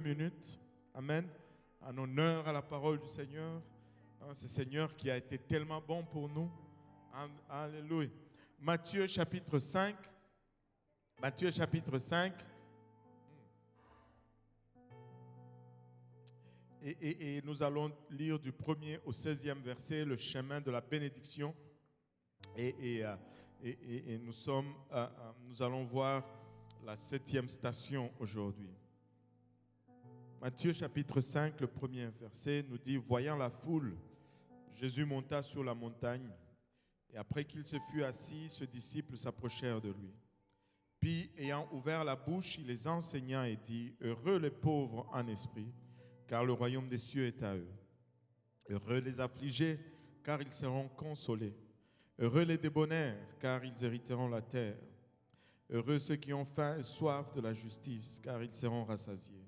minutes. Amen. En honneur à la parole du Seigneur. Ce Seigneur qui a été tellement bon pour nous. Alléluia. Matthieu chapitre 5. Matthieu chapitre 5. Et nous allons lire du 1er au 16e verset, le chemin de la bénédiction. Et nous allons voir la 7e station aujourd'hui. Matthieu chapitre 5, le 1er verset nous dit « Voyant la foule, Jésus monta sur la montagne, et après qu'il se fut assis, ses disciples s'approchèrent de lui. Puis, ayant ouvert la bouche, il les enseigna et dit « Heureux les pauvres en esprit, car le royaume des cieux est à eux. Heureux les affligés, car ils seront consolés. Heureux les débonnaires, car ils hériteront la terre. Heureux ceux qui ont faim et soif de la justice, car ils seront rassasiés.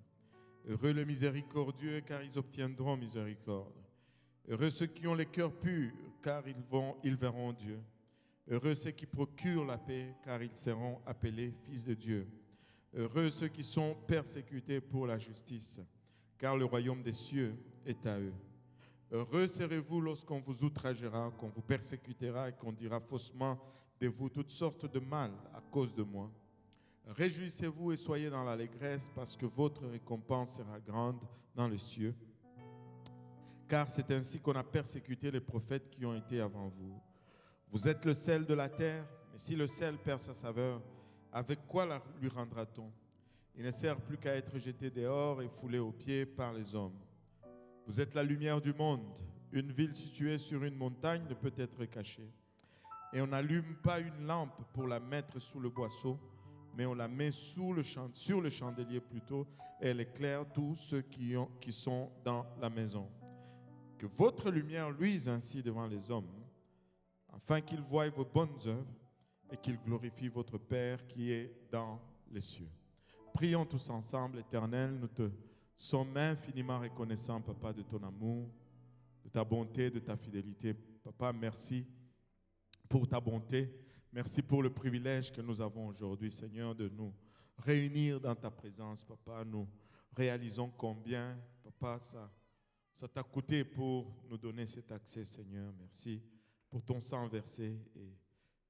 Heureux les miséricordieux, car ils obtiendront miséricorde. Heureux ceux qui ont les cœurs purs, car ils verront Dieu. Heureux ceux qui procurent la paix, car ils seront appelés fils de Dieu. Heureux ceux qui sont persécutés pour la justice, car le royaume des cieux est à eux. Heureux serez-vous lorsqu'on vous outragera, qu'on vous persécutera et qu'on dira faussement de vous toutes sortes de mal à cause de moi. Réjouissez-vous et soyez dans l'allégresse, parce que votre récompense sera grande dans les cieux. Car c'est ainsi qu'on a persécuté les prophètes qui ont été avant vous. Vous êtes le sel de la terre, mais si le sel perd sa saveur, avec quoi lui rendra-t-on? Il ne sert plus qu'à être jeté dehors et foulé aux pieds par les hommes. Vous êtes la lumière du monde. Une ville située sur une montagne ne peut être cachée. Et on n'allume pas une lampe pour la mettre sous le boisseau, mais on la met sur le chandelier plutôt, et elle éclaire tous ceux qui sont dans la maison. Que votre lumière luise ainsi devant les hommes, afin qu'ils voient vos bonnes œuvres et qu'ils glorifient votre Père qui est dans les cieux. Prions tous ensemble. Éternel, nous te sommes infiniment reconnaissants, Papa, de ton amour, de ta bonté, de ta fidélité. Papa, merci pour ta bonté. Merci pour le privilège que nous avons aujourd'hui, Seigneur, de nous réunir dans ta présence, Papa. Nous réalisons combien, Papa, ça t'a coûté pour nous donner cet accès, Seigneur. Merci pour ton sang versé.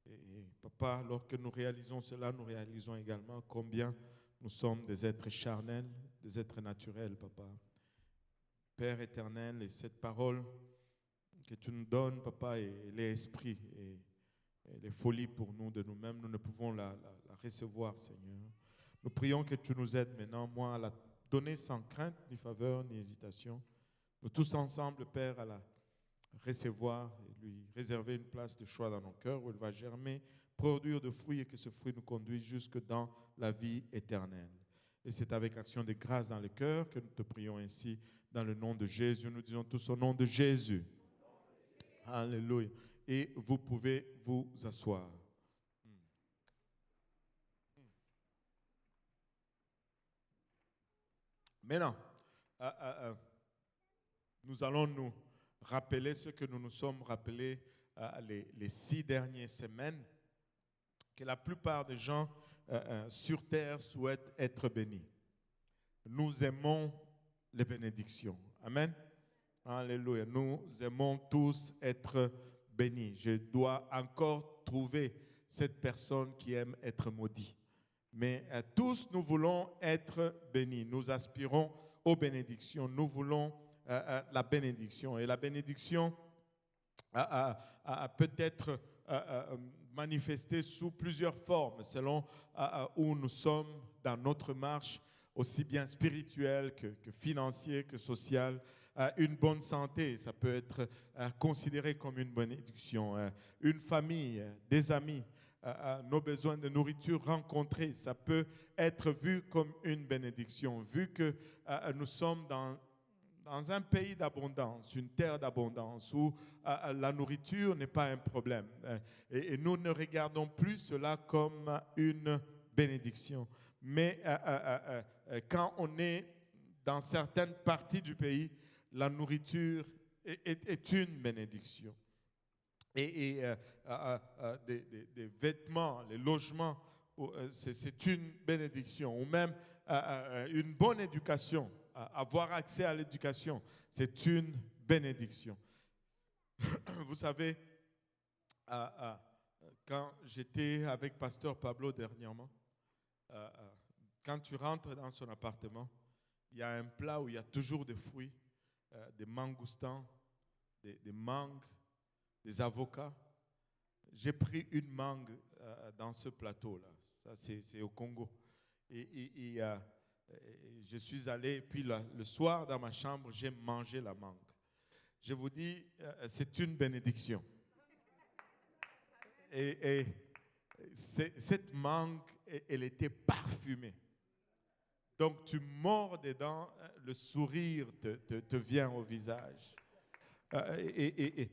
Et Papa, lorsque nous réalisons cela, nous réalisons également combien nous sommes des êtres charnels, des êtres naturels, Papa. Père éternel, et cette parole que tu nous donnes, Papa, elle est esprit et elle est folie pour nous de nous-mêmes. Nous ne pouvons la recevoir, Seigneur. Nous prions que tu nous aides maintenant, moi, à la donner sans crainte, ni faveur, ni hésitation. Nous tous ensemble, Père, à la recevoir et lui réserver une place de choix dans nos cœurs où elle va germer, produire de fruits et que ce fruit nous conduise jusque dans la vie éternelle. Et c'est avec action de grâce dans le cœur que nous te prions ainsi dans le nom de Jésus. Nous disons tous au nom de Jésus. Alléluia. Et vous pouvez vous asseoir. Maintenant, nous allons nous rappeler ce que nous nous sommes rappelés les 6 dernières semaines, que la plupart des gens sur terre souhaitent être bénis. Nous aimons les bénédictions. Amen. Alléluia. Nous aimons tous être bénis. Je dois encore trouver cette personne qui aime être maudit. Mais tous nous voulons être bénis. Nous aspirons aux bénédictions. Nous voulons la bénédiction. Et la bénédiction peut être manifestée sous plusieurs formes, selon où nous sommes dans notre marche, aussi bien spirituelle que financière, que sociale. Une bonne santé, ça peut être considéré comme une bénédiction. Une famille, des amis, nos besoins de nourriture rencontrés, ça peut être vu comme une bénédiction, vu que nous sommes dans un pays d'abondance, une terre d'abondance, où la nourriture n'est pas un problème. Et nous ne regardons plus cela comme une bénédiction. Mais quand on est dans certaines parties du pays, la nourriture est une bénédiction. Et des vêtements, les logements, c'est une bénédiction. Ou même une bonne éducation, avoir accès à l'éducation, c'est une bénédiction. Vous savez, quand j'étais avec Pasteur Pablo dernièrement, quand tu rentres dans son appartement, il y a un plat où il y a toujours des fruits, des mangoustans, des mangues, des avocats. J'ai pris une mangue dans ce plateau-là. Ça, c'est au Congo. Et je suis allé, puis le soir, dans ma chambre, j'ai mangé la mangue. Je vous dis, c'est une bénédiction. Et cette mangue, elle était parfumée. Donc, tu mords dedans, le sourire te vient au visage. Et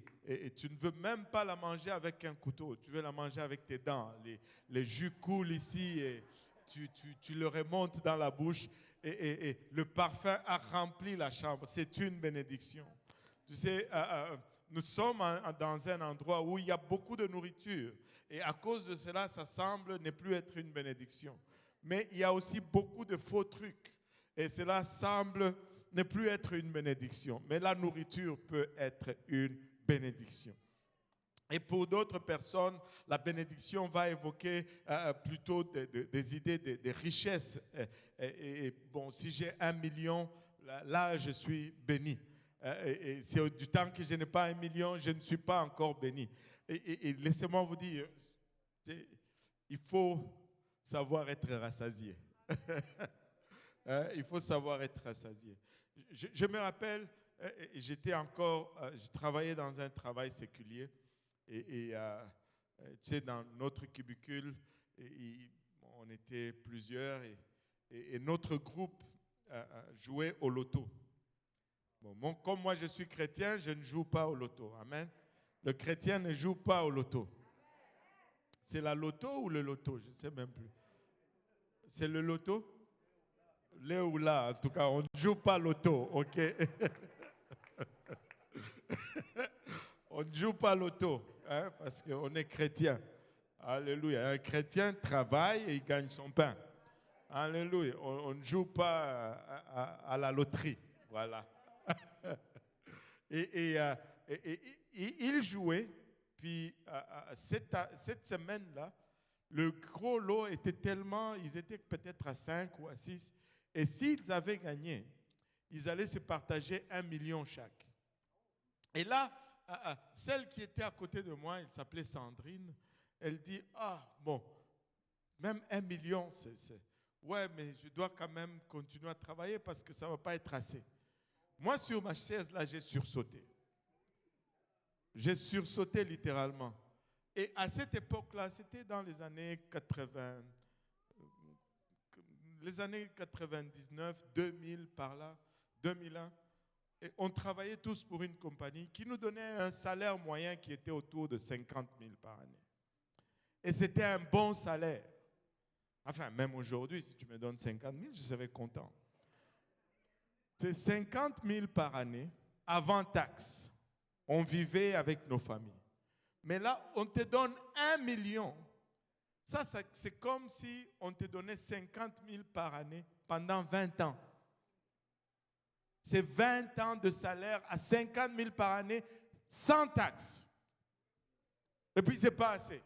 tu ne veux même pas la manger avec un couteau, tu veux la manger avec tes dents. Les jus coulent ici et tu le remontes dans la bouche et le parfum a rempli la chambre. C'est une bénédiction. Tu sais, nous sommes dans un endroit où il y a beaucoup de nourriture et à cause de cela, ça semble ne plus être une bénédiction. Mais il y a aussi beaucoup de faux trucs et cela semble ne plus être une bénédiction. Mais la nourriture peut être une bénédiction. Et pour d'autres personnes, la bénédiction va évoquer plutôt des idées de richesse. Et bon, si j'ai 1 million, là je suis béni. Et c'est du temps que je n'ai pas 1 million, je ne suis pas encore béni. Et laissez-moi vous dire, il faut savoir être rassasié. Il faut savoir être rassasié. Je me rappelle, je travaillais dans un travail séculier et tu sais, dans notre cubicule, on était plusieurs et notre groupe jouait au loto. Bon, comme moi je suis chrétien, je ne joue pas au loto. Amen. Le chrétien ne joue pas au loto. C'est la loto ou le loto? Je ne sais même plus. C'est le loto? Là ou là, en tout cas, on ne joue pas loto, ok? On ne joue pas loto, hein, parce qu'on est chrétien. Alléluia. Un chrétien travaille et il gagne son pain. Alléluia. On ne joue pas à la loterie. Voilà. Et il jouait, puis cette semaine-là, le gros lot était tellement, ils étaient peut-être à 5 ou à 6, et s'ils avaient gagné, ils allaient se partager 1 million chaque. Et là, celle qui était à côté de moi, elle s'appelait Sandrine, elle dit, bon, même 1 million, ouais, mais je dois quand même continuer à travailler parce que ça ne va pas être assez. Moi, sur ma chaise, là, j'ai sursauté. J'ai sursauté littéralement. Et à cette époque-là, c'était dans les années 80, les années 99, 2000 par là, 2001. Et on travaillait tous pour une compagnie qui nous donnait un salaire moyen qui était autour de 50 000 par année. Et c'était un bon salaire. Enfin, même aujourd'hui, si tu me donnes 50 000, je serais content. C'est 50 000 par année avant taxe. On vivait avec nos familles. Mais là, on te donne 1 million. Ça, c'est comme si on te donnait 50 000 par année pendant 20 ans. C'est 20 ans de salaire à 50 000 par année sans taxe. Et puis, ce n'est pas assez.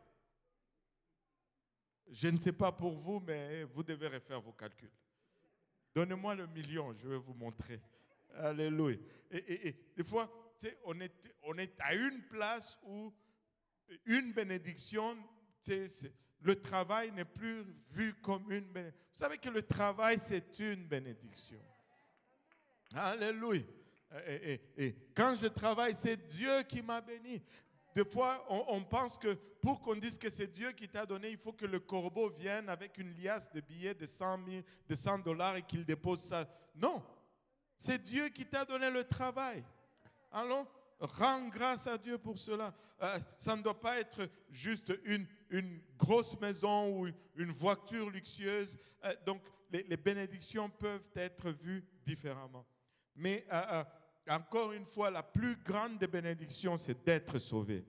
Je ne sais pas pour vous, mais vous devez refaire vos calculs. Donnez-moi le million, je vais vous montrer. Alléluia. Et des fois, on est à une place où une bénédiction, le travail n'est plus vu comme une bénédiction. Vous savez que le travail, c'est une bénédiction. Alléluia. Et quand je travaille, c'est Dieu qui m'a béni. Des fois, on pense que pour qu'on dise que c'est Dieu qui t'a donné, il faut que le corbeau vienne avec une liasse de billets de 100 $ et qu'il dépose ça. Non, c'est Dieu qui t'a donné le travail. Alors, rends grâce à Dieu pour cela. Ça ne doit pas être juste une grosse maison ou une voiture luxueuse. Donc, les bénédictions peuvent être vues différemment. Mais encore une fois, la plus grande des bénédictions, c'est d'être sauvé.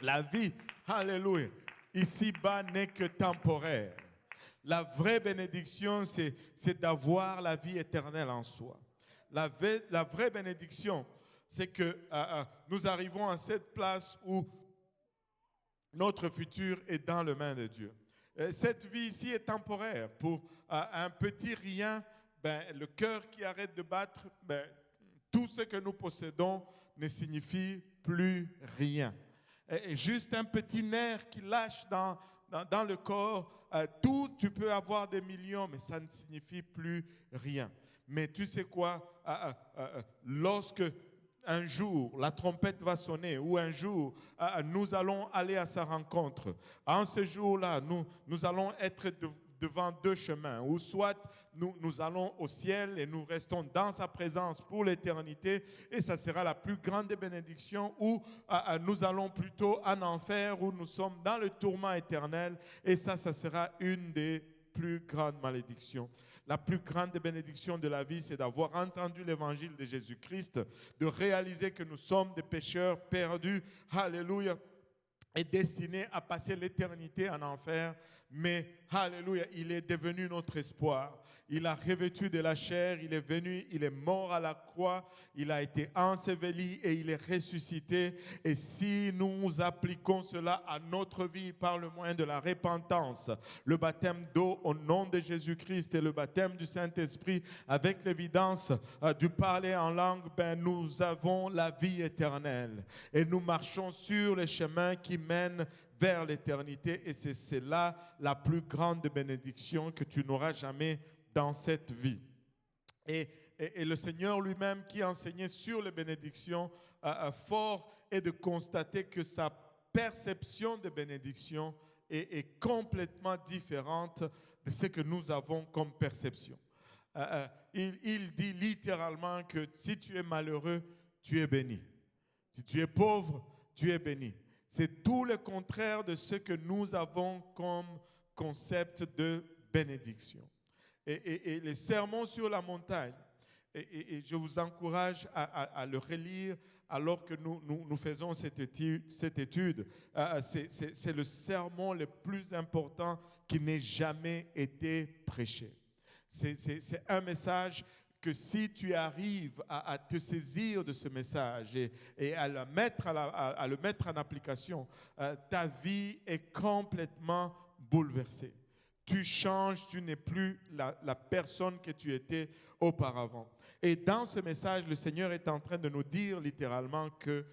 La vie, alléluia, ici-bas n'est que temporaire. La vraie bénédiction, c'est d'avoir la vie éternelle en soi. La vraie bénédiction, c'est que nous arrivons à cette place où notre futur est dans les mains de Dieu. Cette vie ici est temporaire. Pour un petit rien, le cœur qui arrête de battre, tout ce que nous possédons ne signifie plus rien. Et juste un petit nerf qui lâche dans le corps, tu peux avoir des millions, mais ça ne signifie plus rien. Mais tu sais quoi, lorsque un jour la trompette va sonner ou un jour nous allons aller à sa rencontre, en ce jour-là, nous allons être devant deux chemins, ou soit nous allons au ciel et nous restons dans sa présence pour l'éternité, et ça sera la plus grande des bénédictions, ou nous allons plutôt en enfer où nous sommes dans le tourment éternel, et ça sera une des plus grandes malédictions. La plus grande bénédiction de la vie, c'est d'avoir entendu l'évangile de Jésus-Christ, de réaliser que nous sommes des pécheurs perdus, alléluia, et destinés à passer l'éternité en enfer. Mais, alléluia, il est devenu notre espoir. Il a revêtu de la chair, il est venu, il est mort à la croix, il a été enseveli et il est ressuscité. Et si nous appliquons cela à notre vie par le moyen de la repentance, le baptême d'eau au nom de Jésus-Christ et le baptême du Saint-Esprit avec l'évidence du parler en langue, nous avons la vie éternelle. Et nous marchons sur les chemins qui mènent vers l'éternité, et c'est cela la plus grande bénédiction que tu n'auras jamais dans cette vie. Et le Seigneur lui-même qui enseignait sur les bénédictions, fort est de constater que sa perception de bénédiction est complètement différente de ce que nous avons comme perception. Il dit littéralement que si tu es malheureux, tu es béni. Si tu es pauvre, tu es béni. C'est tout le contraire de ce que nous avons comme concept de bénédiction. Et les sermons sur la montagne, et je vous encourage à le relire alors que nous faisons cette étude. C'est le sermon le plus important qui n'ait jamais été prêché. C'est un message que si tu arrives à te saisir de ce message et à le mettre en application, ta vie est complètement bouleversée. Tu changes, tu n'es plus la personne que tu étais auparavant. Et dans ce message, le Seigneur est en train de nous dire littéralement que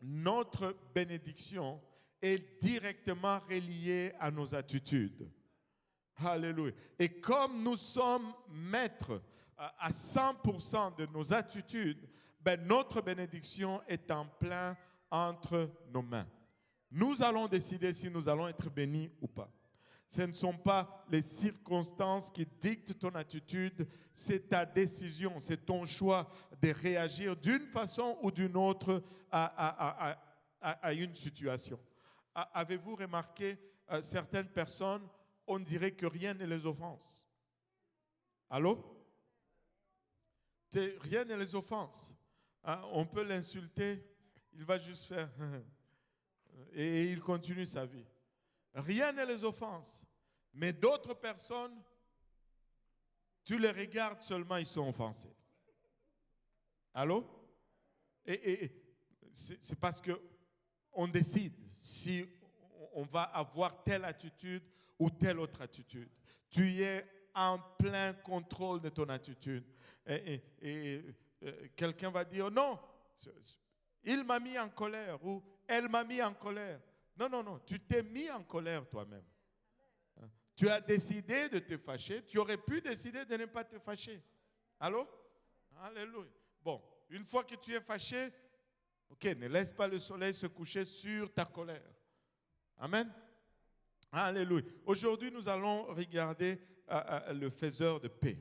notre bénédiction est directement reliée à nos attitudes. Alléluia. Et comme nous sommes maîtres à 100% de nos attitudes, notre bénédiction est en plein entre nos mains. Nous allons décider si nous allons être bénis ou pas. Ce ne sont pas les circonstances qui dictent ton attitude, c'est ta décision, c'est ton choix de réagir d'une façon ou d'une autre à une situation. Avez-vous remarqué certaines personnes, on dirait que rien ne les offense. Allô? Rien ne les offense. On peut l'insulter, il va juste faire et il continue sa vie. Rien ne les offense. Mais d'autres personnes, tu les regardes seulement, ils sont offensés. Allô? Et c'est parce qu'on décide si on va avoir telle attitude ou telle autre attitude. Tu es en plein contrôle de ton attitude. Et quelqu'un va dire, non, il m'a mis en colère ou elle m'a mis en colère. Non, tu t'es mis en colère toi-même. Tu as décidé de te fâcher, tu aurais pu décider de ne pas te fâcher. Allô? Alléluia. Bon, une fois que tu es fâché, ok, ne laisse pas le soleil se coucher sur ta colère. Amen. Alléluia. Aujourd'hui, nous allons regarder le faiseur de paix.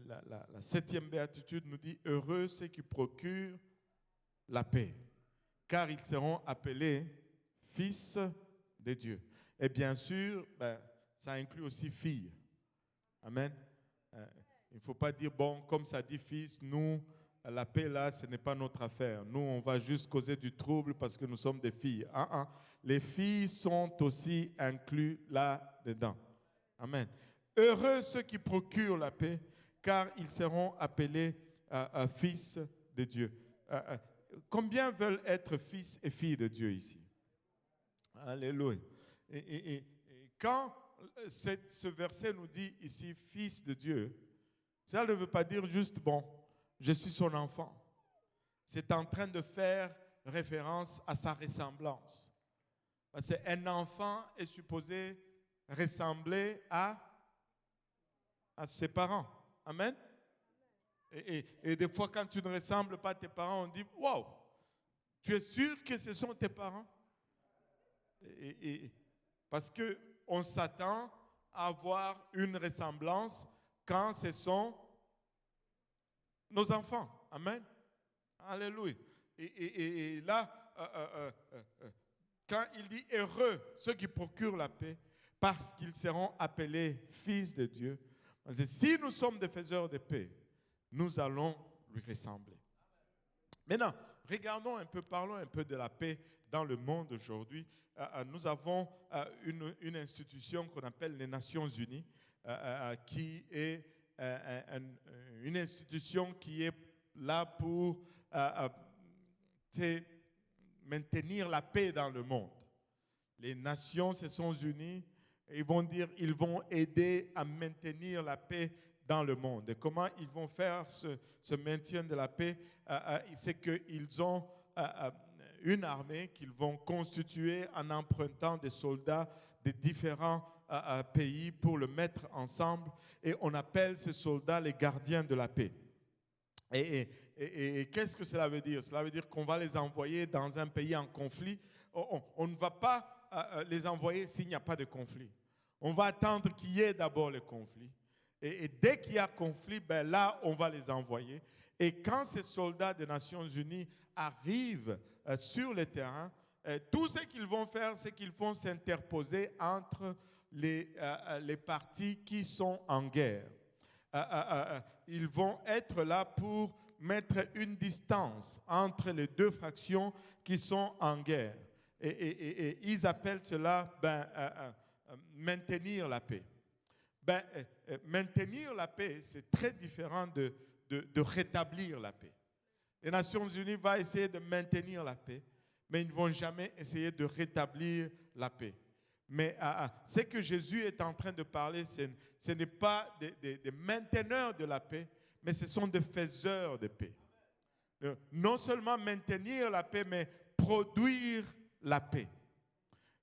La 7e béatitude nous dit « Heureux ceux qui procurent la paix, car ils seront appelés fils de Dieu. » Et bien sûr, ça inclut aussi filles. Amen. Il ne faut pas dire, bon, comme ça dit fils, nous, la paix là, ce n'est pas notre affaire. Nous, on va juste causer du trouble parce que nous sommes des filles. Les filles sont aussi inclus là-dedans. Amen. Heureux ceux qui procurent la paix, car ils seront appelés fils de Dieu. Combien veulent être fils et filles de Dieu ici? Alléluia. Et quand ce verset nous dit ici fils de Dieu, ça ne veut pas dire juste, bon, je suis son enfant. C'est en train de faire référence à sa ressemblance. Parce qu'un enfant est supposé ressembler à ses parents. Amen. Et des fois, quand tu ne ressembles pas à tes parents, on dit, wow, tu es sûr que ce sont tes parents? Parce qu'on s'attend à avoir une ressemblance quand ce sont nos enfants. Amen. Alléluia. Et là, quand il dit heureux ceux qui procurent la paix, parce qu'ils seront appelés fils de Dieu. Parce que si nous sommes des faiseurs de paix, nous allons lui ressembler. Maintenant, regardons un peu, parlons un peu de la paix dans le monde aujourd'hui. Nous avons une institution qu'on appelle les Nations Unies, qui est une institution qui est là pour maintenir la paix dans le monde. Les nations se sont unies et ils vont aider à maintenir la paix dans le monde. Et comment ils vont faire ce maintien de la paix? C'est qu'ils ont une armée qu'ils vont constituer en empruntant des soldats de différents pays pour le mettre ensemble. Et on appelle ces soldats les gardiens de la paix. Et qu'est-ce que cela veut dire? Cela veut dire qu'on va les envoyer dans un pays en conflit. On ne va pas les envoyer s'il n'y a pas de conflit. On va attendre qu'il y ait d'abord le conflit. Et dès qu'il y a conflit, ben là, on va les envoyer. Et quand ces soldats des Nations Unies arrivent sur le terrain, tout ce qu'ils vont faire, c'est qu'ils vont s'interposer entre les parties qui sont en guerre. Ils vont être là pour mettre une distance entre les deux fractions qui sont en guerre. Et ils appellent cela maintenir la paix. Maintenir la paix, c'est très différent de rétablir la paix. Les Nations Unies vont essayer de maintenir la paix, mais ils ne vont jamais essayer de rétablir la paix. Mais ce que Jésus est en train de parler, ce n'est pas des mainteneurs de la paix, mais ce sont des faiseurs de paix. Non seulement maintenir la paix, mais produire la paix.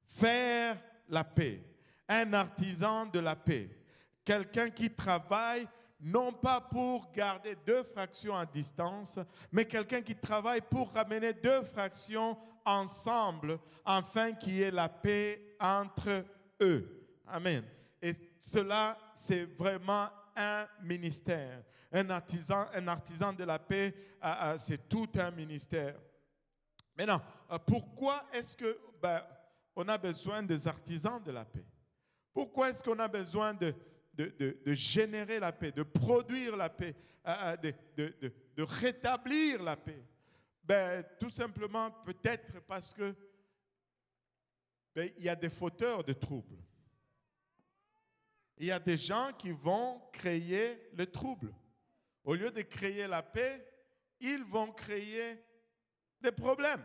Faire la paix. Un artisan de la paix. Quelqu'un qui travaille non pas pour garder deux fractions à distance, mais quelqu'un qui travaille pour ramener deux fractions ensemble afin qu'il y ait la paix entre eux. Amen. Et cela, c'est vraiment un ministère. Un artisan de la paix, c'est tout un ministère. Maintenant, pourquoi est-ce que on a besoin des artisans de la paix? Pourquoi est-ce qu'on a besoin de générer la paix, de produire la paix, de rétablir la paix? Tout simplement, peut-être parce que il y a des fauteurs de troubles. Il y a des gens qui vont créer le trouble. Au lieu de créer la paix, ils vont créer des problèmes.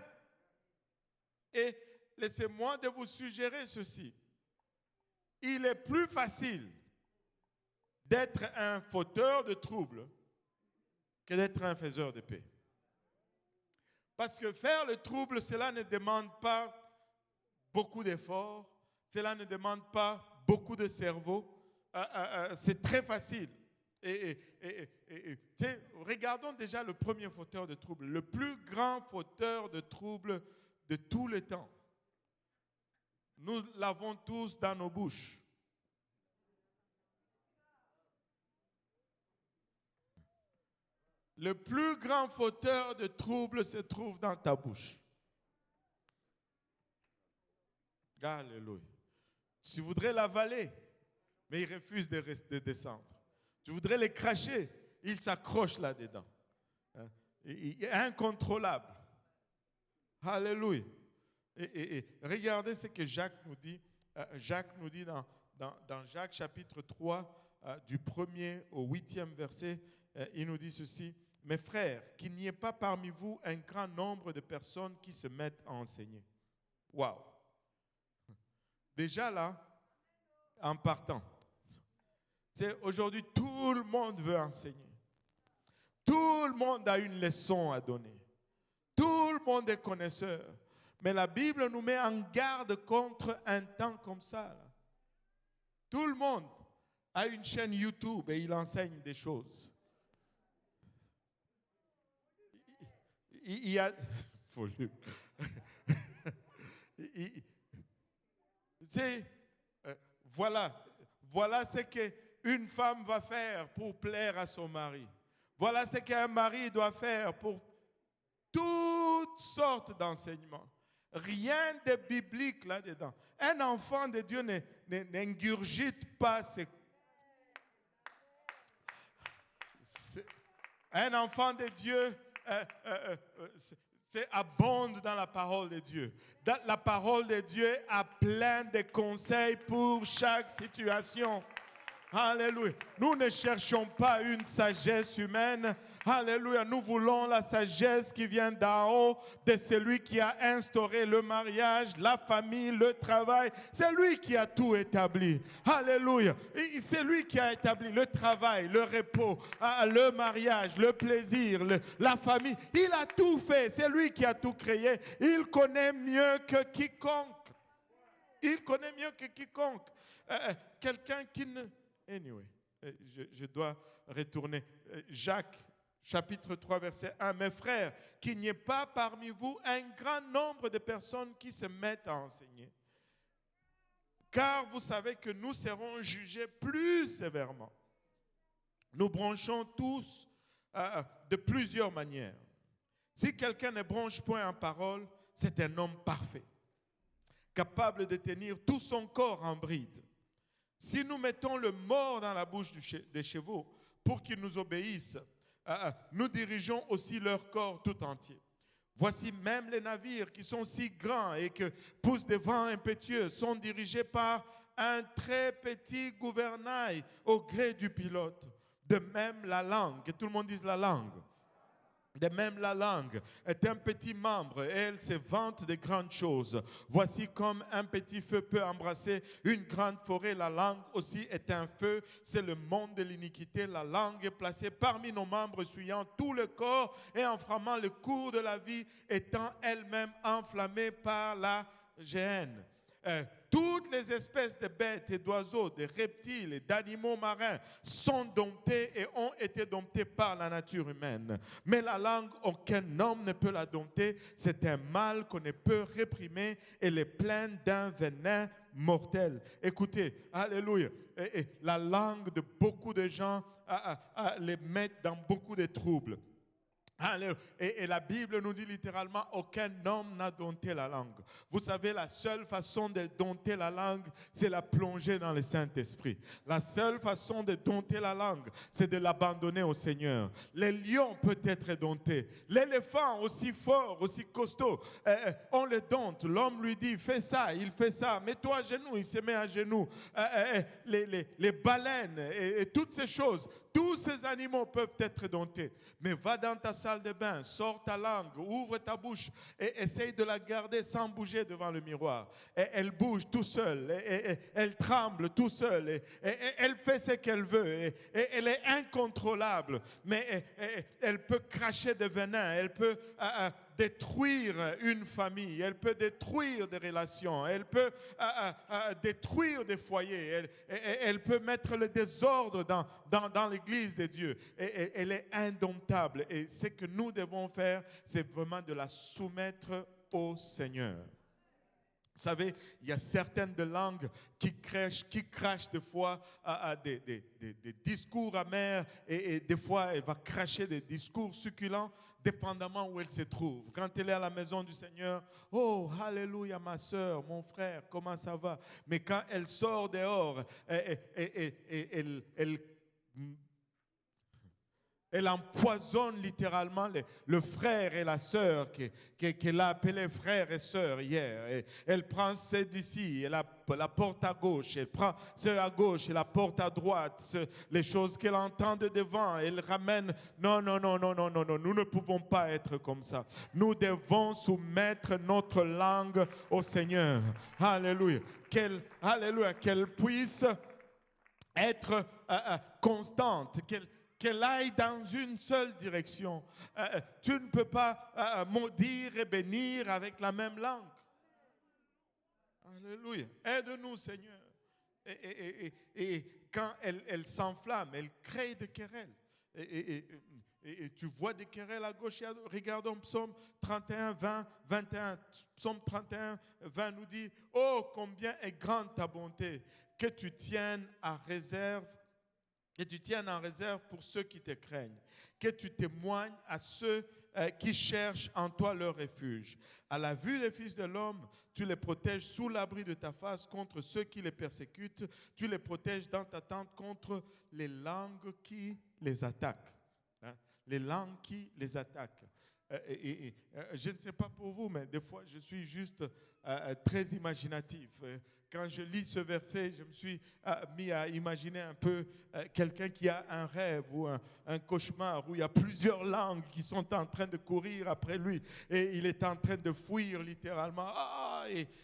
Et laissez-moi de vous suggérer ceci. Il est plus facile d'être un fauteur de troubles que d'être un faiseur de paix. Parce que faire le trouble, cela ne demande pas beaucoup d'efforts, cela ne demande pas beaucoup de cerveau, c'est très facile. Regardons déjà le premier fauteur de trouble, le plus grand fauteur de trouble de tous les temps. Nous l'avons tous dans nos bouches. Le plus grand fauteur de trouble se trouve dans ta bouche. Alléluia. Tu voudrais l'avaler, mais il refuse de descendre. Tu voudrais les cracher, il s'accroche là-dedans. incontrôlable. Alléluia. Et regardez ce que Jacques nous dit. Jacques nous dit dans Jacques chapitre 3, du 1er au 8e verset, il nous dit ceci. Mes frères, qu'il n'y ait pas parmi vous un grand nombre de personnes qui se mettent à enseigner. Waouh! Déjà là, en partant, aujourd'hui, tout le monde veut enseigner. Tout le monde a une leçon à donner. Tout le monde est connaisseur. Mais la Bible nous met en garde contre un temps comme ça, là. Tout le monde a une chaîne YouTube et il enseigne des choses. Il y a... Voilà ce qu'une femme va faire pour plaire à son mari. Voilà ce qu'un mari doit faire pour toutes sortes d'enseignements. Rien de biblique là-dedans. Un enfant de Dieu n'ingurgite pas un enfant de Dieu abonde dans la parole de Dieu. La parole de Dieu a plein de conseils pour chaque situation. Alléluia. Nous ne cherchons pas une sagesse humaine. Alléluia. Nous voulons la sagesse qui vient d'en haut, de celui qui a instauré le mariage, la famille, le travail. C'est lui qui a tout établi. Alléluia. C'est lui qui a établi le travail, le repos, le mariage, le plaisir, la famille. Il a tout fait. C'est lui qui a tout créé. Il connaît mieux que quiconque. Il connaît mieux que quiconque. Quelqu'un qui ne... Anyway, je dois retourner. Jacques, chapitre 3, verset 1. Mes frères, qu'il n'y ait pas parmi vous un grand nombre de personnes qui se mettent à enseigner. Car vous savez que nous serons jugés plus sévèrement. Nous branchons tous de plusieurs manières. Si quelqu'un ne branche point en parole, c'est un homme parfait, capable de tenir tout son corps en bride. Si nous mettons le mort dans la bouche des chevaux pour qu'ils nous obéissent, nous dirigeons aussi leur corps tout entier. Voici même les navires qui sont si grands et que poussent des vents impétueux sont dirigés par un très petit gouvernail au gré du pilote. De même la langue, que tout le monde dise la langue. De même la langue est un petit membre et elle se vante de grandes choses. Voici comme un petit feu peut embrasser une grande forêt. La langue aussi est un feu, c'est le monde de l'iniquité. La langue est placée parmi nos membres, souillant tout le corps et enflammant le cours de la vie, étant elle-même enflammée par la géhenne. Toutes les espèces de bêtes et d'oiseaux, de reptiles et d'animaux marins sont domptés et ont été domptés par la nature humaine. Mais la langue, aucun homme ne peut la dompter. C'est un mal qu'on ne peut réprimer. Elle est pleine d'un venin mortel. Écoutez, alléluia. Et la langue de beaucoup de gens les met dans beaucoup de troubles. Et la Bible nous dit littéralement, aucun homme n'a dompté la langue. Vous savez, la seule façon de dompter la langue, c'est la plonger dans le Saint-Esprit. La seule façon de dompter la langue, c'est de l'abandonner au Seigneur. Le lion peut être dompté. L'éléphant, aussi fort, aussi costaud, on le dompte. L'homme lui dit, fais ça, il fait ça. Mets-toi à genoux, il se met à genoux. Les baleines et toutes ces choses, tous ces animaux peuvent être domptés. Mais va dans ta salle de bain, sors ta langue, ouvre ta bouche et essaye de la garder sans bouger devant le miroir. Et elle bouge tout seul, et elle tremble tout seul, et elle fait ce qu'elle veut, et elle est incontrôlable, mais elle peut cracher de venin, elle peut détruire une famille, elle peut détruire des relations, elle peut détruire des foyers, elle peut mettre le désordre dans l'église de Dieu. Et elle est indomptable. Et ce que nous devons faire, c'est vraiment de la soumettre au Seigneur. Vous savez, il y a certaines de langues qui crachent des fois des discours amers et des fois elle va cracher des discours succulents dépendamment où elle se trouve. Quand elle est à la maison du Seigneur, oh, alléluia ma soeur, mon frère, comment ça va? Mais quand elle sort dehors, Elle empoisonne littéralement le frère et la sœur qu'elle a appelés frères et sœurs hier. Et elle prend ceux d'ici, elle la porte à gauche, elle prend ceux à gauche, elle la porte à droite. Les choses qu'elle entend de devant, elle ramène. Non, non, non, non, non, non, non. Nous ne pouvons pas être comme ça. Nous devons soumettre notre langue au Seigneur. Alléluia. Alléluia. Qu'elle puisse être constante, qu'elle aille dans une seule direction. Tu ne peux pas maudire et bénir avec la même langue. Alléluia. Aide-nous, Seigneur. Et quand elle s'enflamme, elle crée des querelles. Et tu vois des querelles à gauche et à droite. Regardons Psaume 31, 20, 21. Psaume 31, 20 nous dit, « Oh, combien est grande ta bonté, que tu tiennes en réserve pour ceux qui te craignent, que tu témoignes à ceux qui cherchent en toi leur refuge. À la vue des fils de l'homme, tu les protèges sous l'abri de ta face contre ceux qui les persécutent. Tu les protèges dans ta tente contre les langues qui les attaquent. » Les langues qui les attaquent. Je ne sais pas pour vous, mais des fois, je suis juste très imaginatif. Quand je lis ce verset, je me suis mis à imaginer un peu quelqu'un qui a un rêve ou un cauchemar où il y a plusieurs langues qui sont en train de courir après lui et il est en train de fuir littéralement.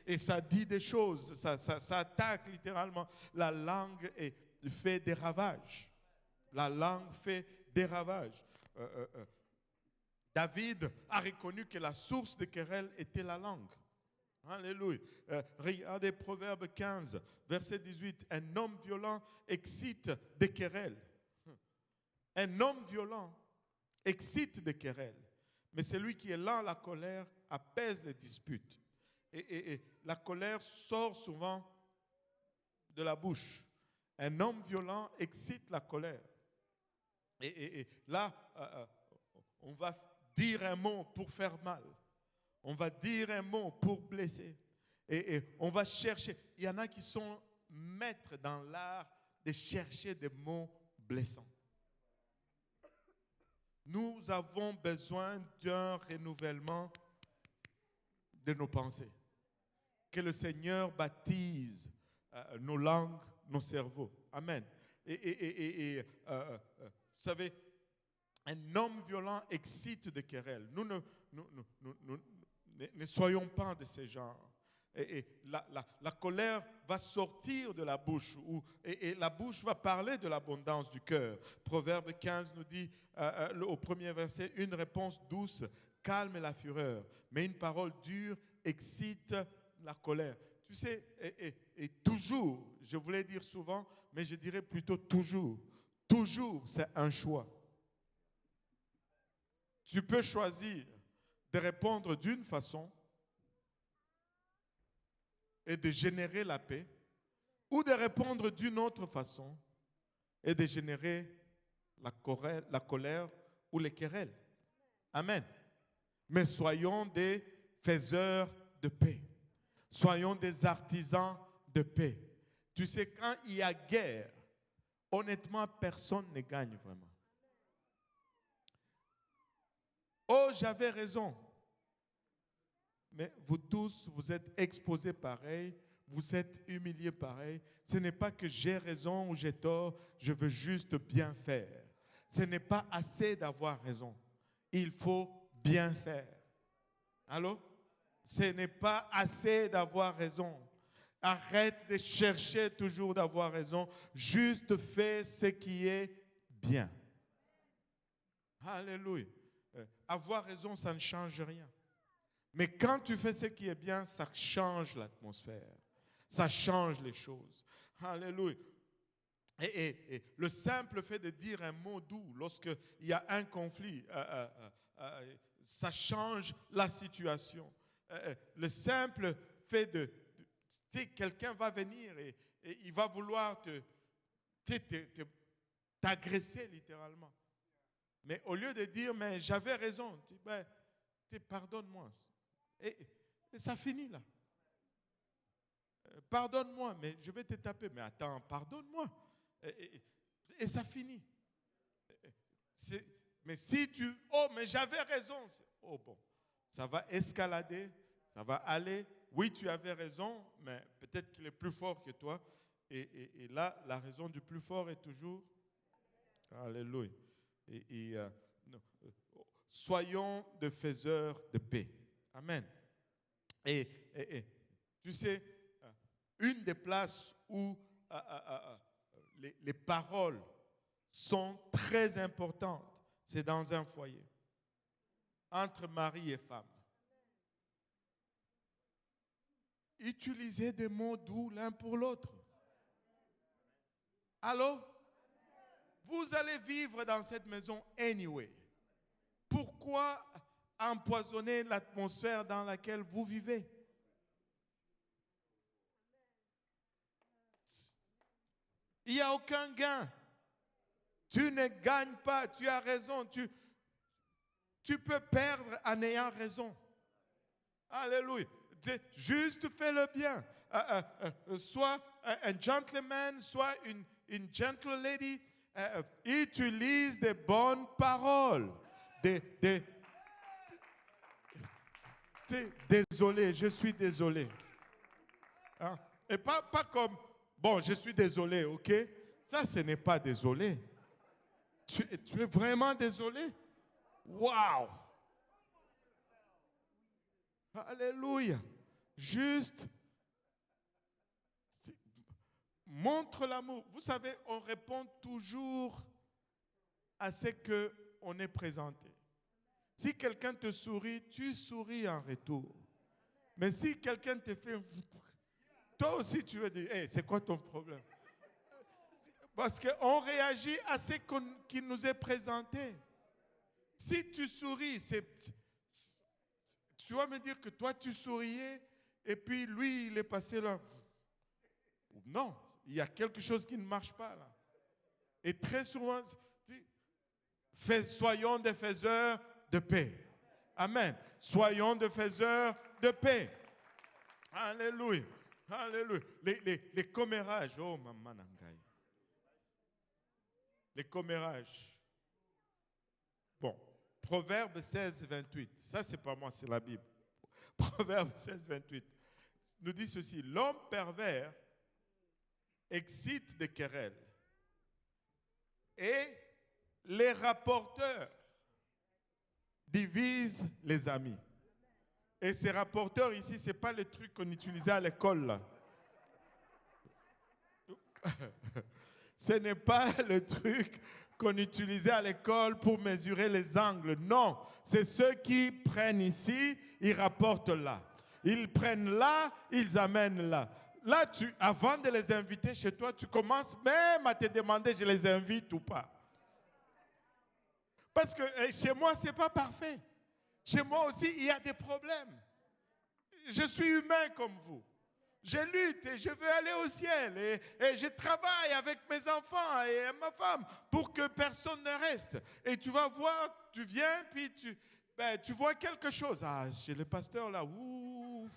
Et ça dit des choses, ça attaque littéralement. La langue fait des ravages. La langue fait des ravages. David a reconnu que la source de querelle était la langue. Alléluia. Regardez Proverbe 15, verset 18. Un homme violent excite des querelles. Un homme violent excite des querelles. Mais celui qui est lent à la colère apaise les disputes. Et la colère sort souvent de la bouche. Un homme violent excite la colère. Et là, on va dire un mot pour faire mal. On va dire un mot pour blesser. Et on va chercher. Il y en a qui sont maîtres dans l'art de chercher des mots blessants. Nous avons besoin d'un renouvellement de nos pensées. Que le Seigneur baptise nos langues, nos cerveaux. Amen. Vous savez, un homme violent excite des querelles. Nous ne soyons pas de ces genres. La colère va sortir de la bouche et la bouche va parler de l'abondance du cœur. Proverbe 15 nous dit au premier verset, une réponse douce calme la fureur, mais une parole dure excite la colère. Tu sais, et toujours, je voulais dire souvent, mais je dirais plutôt toujours, c'est un choix. Tu peux choisir de répondre d'une façon et de générer la paix, ou de répondre d'une autre façon et de générer la colère ou les querelles. Amen. Mais soyons des faiseurs de paix. Soyons des artisans de paix. Tu sais, quand il y a guerre, honnêtement, personne ne gagne vraiment. Oh, j'avais raison. Mais vous tous, vous êtes exposés pareil, vous êtes humiliés pareil. Ce n'est pas que j'ai raison ou j'ai tort, je veux juste bien faire. Ce n'est pas assez d'avoir raison. Il faut bien faire. Allô? Ce n'est pas assez d'avoir raison. Arrête de chercher toujours d'avoir raison. Juste fais ce qui est bien. Alléluia. Avoir raison, ça ne change rien. Mais quand tu fais ce qui est bien, ça change l'atmosphère. Ça change les choses. Alléluia. Et le simple fait de dire un mot doux lorsqu'il y a un conflit, ça change la situation. Le simple fait de quelqu'un va venir et il va vouloir t'agresser littéralement. Mais au lieu de dire, mais j'avais raison, tu dis, pardonne-moi. Et ça finit là. Pardonne-moi, mais je vais te taper. Mais attends, pardonne-moi. Et ça finit. Mais si tu, oh, mais j'avais raison. Oh bon, ça va escalader, ça va aller. Oui, tu avais raison, mais peut-être qu'il est plus fort que toi. Et là, la raison du plus fort est toujours. Alléluia. Non, soyons des faiseurs de paix. Amen. Et tu sais, une des places où les paroles sont très importantes, c'est dans un foyer, entre mari et femme. Utilisez des mots doux l'un pour l'autre. Allô? Vous allez vivre dans cette maison anyway. Pourquoi empoisonner l'atmosphère dans laquelle vous vivez? Il n'y a aucun gain. Tu ne gagnes pas, tu as raison. Tu peux perdre en ayant raison. Alléluia. Juste fais le bien. Sois un gentleman, sois une gentle lady. Utilise des bonnes paroles. Désolé, je suis désolé. Hein? Et pas comme, bon, je suis désolé, ok? Ça, ce n'est pas désolé. Tu es vraiment désolé? Wow! Alléluia. Juste, montre l'amour. Vous savez, on répond toujours à ce qu'on est présenté. Si quelqu'un te sourit, tu souris en retour. Mais si quelqu'un te fait... Toi aussi, tu veux dire, hey, c'est quoi ton problème? Parce qu'on réagit à ce qui nous est présenté. Si tu souris, tu vas me dire que toi, tu souriais et puis lui, il est passé là. Non, il y a quelque chose qui ne marche pas là. Et très souvent, soyons des faiseurs de paix. Amen. Soyons des faiseurs de paix. Alléluia. Alléluia. Les commérages. Oh, maman nangai. Les commérages. Bon, Proverbe 16, 28. Ça, c'est pas moi, c'est la Bible. Proverbe 16, 28 nous dit ceci. L'homme pervers excite des querelles et les rapporteurs divisent les amis. Et ces rapporteurs ici, ce n'est pas le truc qu'on utilisait à l'école là. Ce n'est pas le truc qu'on utilisait à l'école pour mesurer les angles. Non, c'est ceux qui prennent ici, ils rapportent là. Ils prennent là, ils amènent là. Là, avant de les inviter chez toi, tu commences même à te demander, je les invite ou pas. Parce que chez moi, ce n'est pas parfait. Chez moi aussi, il y a des problèmes. Je suis humain comme vous. Je lutte et je veux aller au ciel. Et je travaille avec mes enfants et ma femme pour que personne ne reste. Et tu vas voir, tu viens, puis tu vois quelque chose. Ah, chez le pasteur là, ouf.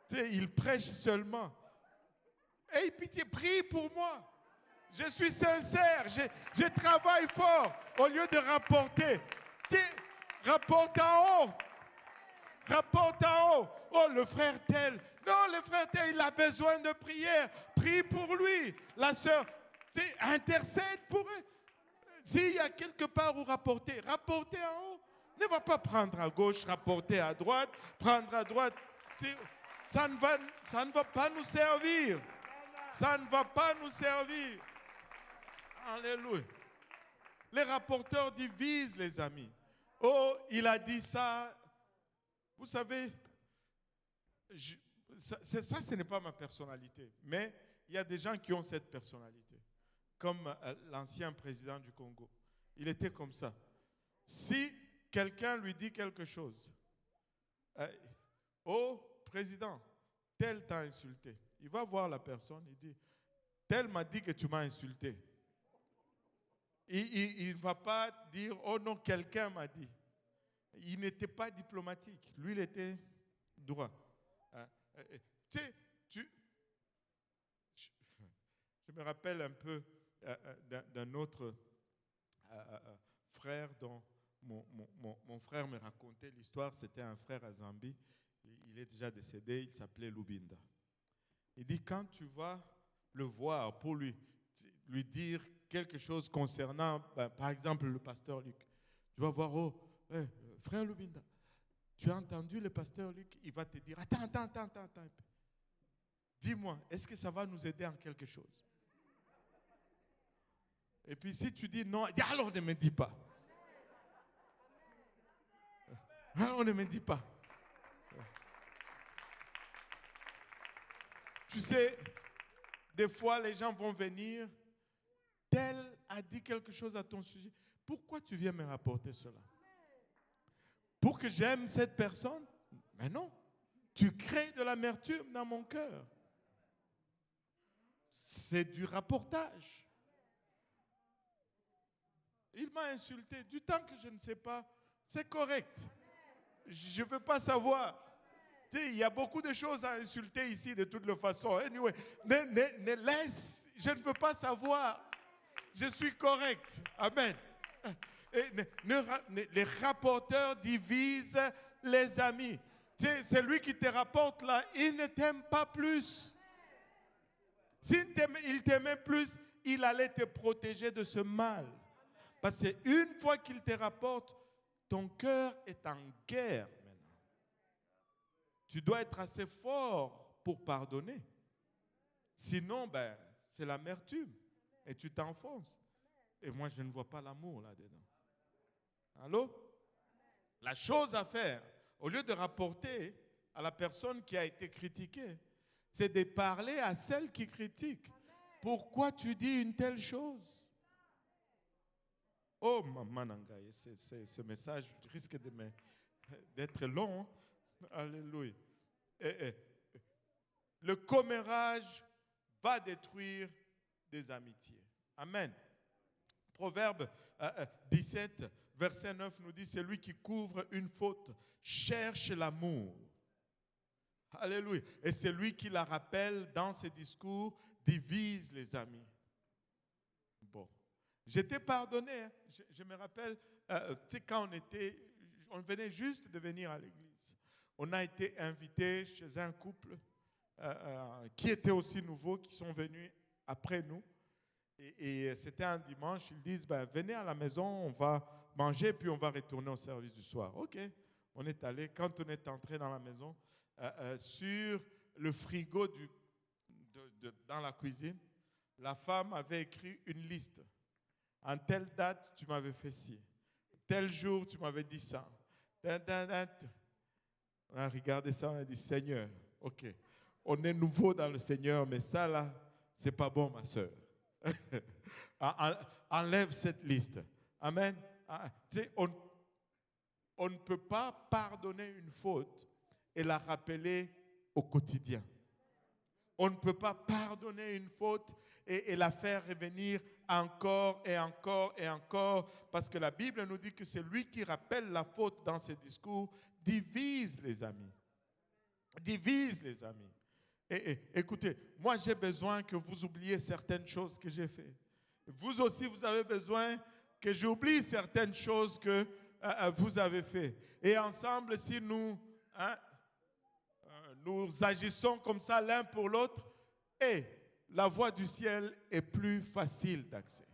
Tu sais, il prêche seulement. Aie pitié, prie pour moi. Je suis sincère, je travaille fort au lieu de rapporter. Rapporte en haut. Rapporte en haut. Oh, le frère tel. Non, le frère tel, il a besoin de prière. Prie pour lui. La sœur, intercède pour eux. S'il y a quelque part où rapporter en haut. Ne va pas prendre à gauche, rapporter à droite, prendre à droite. Ça ne va pas nous servir. Ça ne va pas nous servir. Alléluia. Les rapporteurs divisent les amis. Oh, il a dit ça. Vous savez, ça, ce n'est pas ma personnalité. Mais il y a des gens qui ont cette personnalité. Comme l'ancien président du Congo. Il était comme ça. Si quelqu'un lui dit quelque chose, oh, président, tel t'a insulté. Il va voir la personne, il dit, tel m'a dit que tu m'as insulté. Il ne va pas dire, oh non, quelqu'un m'a dit. Il n'était pas diplomatique. Lui, il était droit. Tu sais, je me rappelle un peu d'un autre frère dont mon frère me racontait l'histoire. C'était un frère à Zambie. Il est déjà décédé. Il s'appelait Lubinda. Il dit, quand tu vas le voir pour lui dire quelque chose concernant, par exemple, le pasteur Luc, tu vas voir, frère Lubinda, tu as entendu le pasteur Luc, il va te dire, attends. Dis-moi, est-ce que ça va nous aider en quelque chose? Et puis si tu dis non, alors ne me dis pas. Alors ne me dis pas. Tu sais, des fois les gens vont venir, tel a dit quelque chose à ton sujet. Pourquoi tu viens me rapporter cela? Pour que j'aime cette personne? Mais non, tu crées de l'amertume dans mon cœur. C'est du rapportage. Il m'a insulté. Du temps que je ne sais pas, c'est correct. Je ne veux pas savoir. Tu sais, il y a beaucoup de choses à insulter ici de toutes les façons. Anyway, ne laisse, je ne veux pas savoir. Je suis correct. Amen. Et les rapporteurs divisent les amis. Tu sais, celui qui te rapporte là, il ne t'aime pas plus. S'il t'aimait plus, il allait te protéger de ce mal. Parce qu'une fois qu'il te rapporte, ton cœur est en guerre maintenant. Tu dois être assez fort pour pardonner. Sinon, c'est l'amertume. Et tu t'enfonces. Et moi, je ne vois pas l'amour là-dedans. Allô? La chose à faire, au lieu de rapporter à la personne qui a été critiquée, c'est de parler à celle qui critique. Pourquoi tu dis une telle chose? Oh, maman Nangaye, ce message risque d'être long. Alléluia. Le commérage va détruire des amitiés. Amen. Proverbe 17, verset 9 nous dit, celui qui couvre une faute cherche l'amour. Alléluia. Et celui qui la rappelle dans ses discours divise les amis. Bon. J'étais pardonné. Hein. Je me rappelle, tu sais, quand on venait juste de venir à l'église. On a été invité chez un couple qui était aussi nouveau, qui sont venus après nous. Et c'était un dimanche. Ils disent, venez à la maison, on va manger, puis on va retourner au service du soir. OK. On est allé. Quand on est entré dans la maison, sur le frigo dans la cuisine, la femme avait écrit une liste. En telle date, tu m'avais fait ci. Tel jour, tu m'avais dit ça. On a regardé ça, on a dit, Seigneur, OK, on est nouveau dans le Seigneur, mais ça là, c'est pas bon, ma soeur. Enlève cette liste. Amen. Tu sais, on ne peut pas pardonner une faute et la rappeler au quotidien. On ne peut pas pardonner une faute et la faire revenir encore et encore et encore, parce que la Bible nous dit que celui qui rappelle la faute dans ses discours divise les amis. Divise les amis. Et écoutez, moi j'ai besoin que vous oubliez certaines choses que j'ai faites. Vous aussi, vous avez besoin que j'oublie certaines choses que vous avez faites. Et ensemble, si nous agissons comme ça l'un pour l'autre, et la voie du ciel est plus facile d'accès.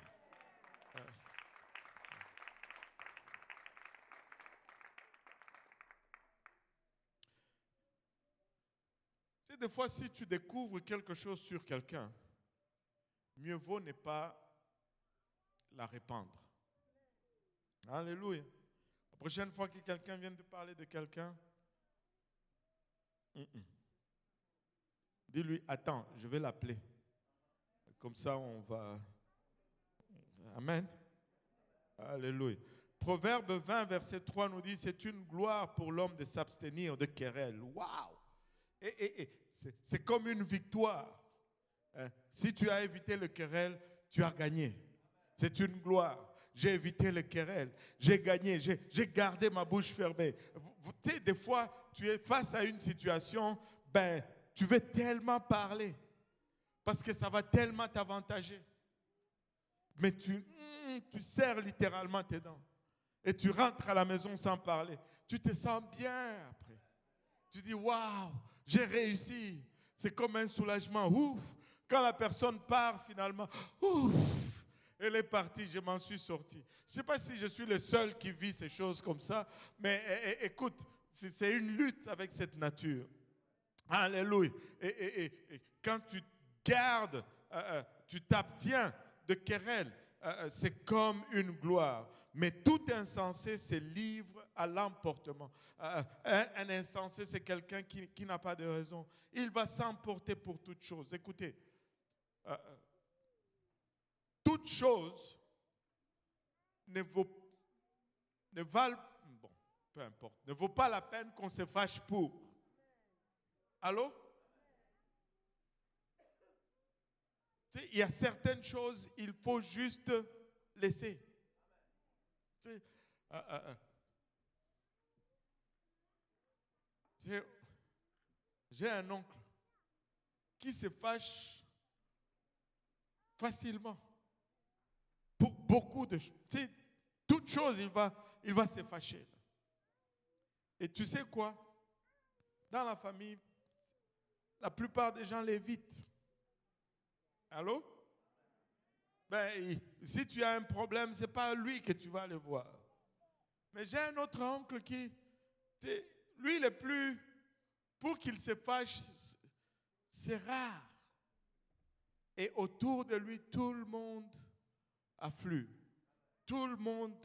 C'est des fois, si tu découvres quelque chose sur quelqu'un, mieux vaut ne pas la répandre. Alléluia. La prochaine fois que quelqu'un vient de parler de quelqu'un, dis-lui, attends, je vais l'appeler. Comme ça, on va... Amen. Alléluia. Proverbe 20, verset 3 nous dit, c'est une gloire pour l'homme de s'abstenir de querelles. Waouh! C'est comme une victoire. Si tu as évité le querelle, tu as gagné. C'est une gloire. J'ai évité le querelle. J'ai gagné. J'ai gardé ma bouche fermée. Tu sais, des fois, tu es face à une situation, tu veux tellement parler parce que ça va tellement t'avantager. Mais tu serres littéralement tes dents. Et tu rentres à la maison sans parler. Tu te sens bien après. Tu dis, waouh, j'ai réussi. C'est comme un soulagement. Ouf. Quand la personne part finalement, ouf, elle est partie, je m'en suis sorti. Je ne sais pas si je suis le seul qui vit ces choses comme ça, mais écoute, c'est une lutte avec cette nature. Alléluia. Et quand tu gardes, tu t'abstiens de querelle, c'est comme une gloire. Mais tout insensé se livre à l'emportement. Un insensé, c'est quelqu'un qui n'a pas de raison. Il va s'emporter pour toute chose. Écoutez, toute chose ne valent, bon, peu importe, ne vaut pas la peine qu'on se fâche pour. Allô? Tu sais, il y a certaines choses, il faut juste laisser. Tu sais, j'ai un oncle qui se fâche facilement pour beaucoup de choses. Tu sais, toute chose, il va se fâcher. Et tu sais quoi? Dans la famille, la plupart des gens l'évitent. Allô? Ben, si tu as un problème, ce n'est pas lui que tu vas aller voir. Mais j'ai un autre oncle qui, lui, le plus, pour qu'il se fâche, c'est rare. Et autour de lui, tout le monde afflue. Tout le monde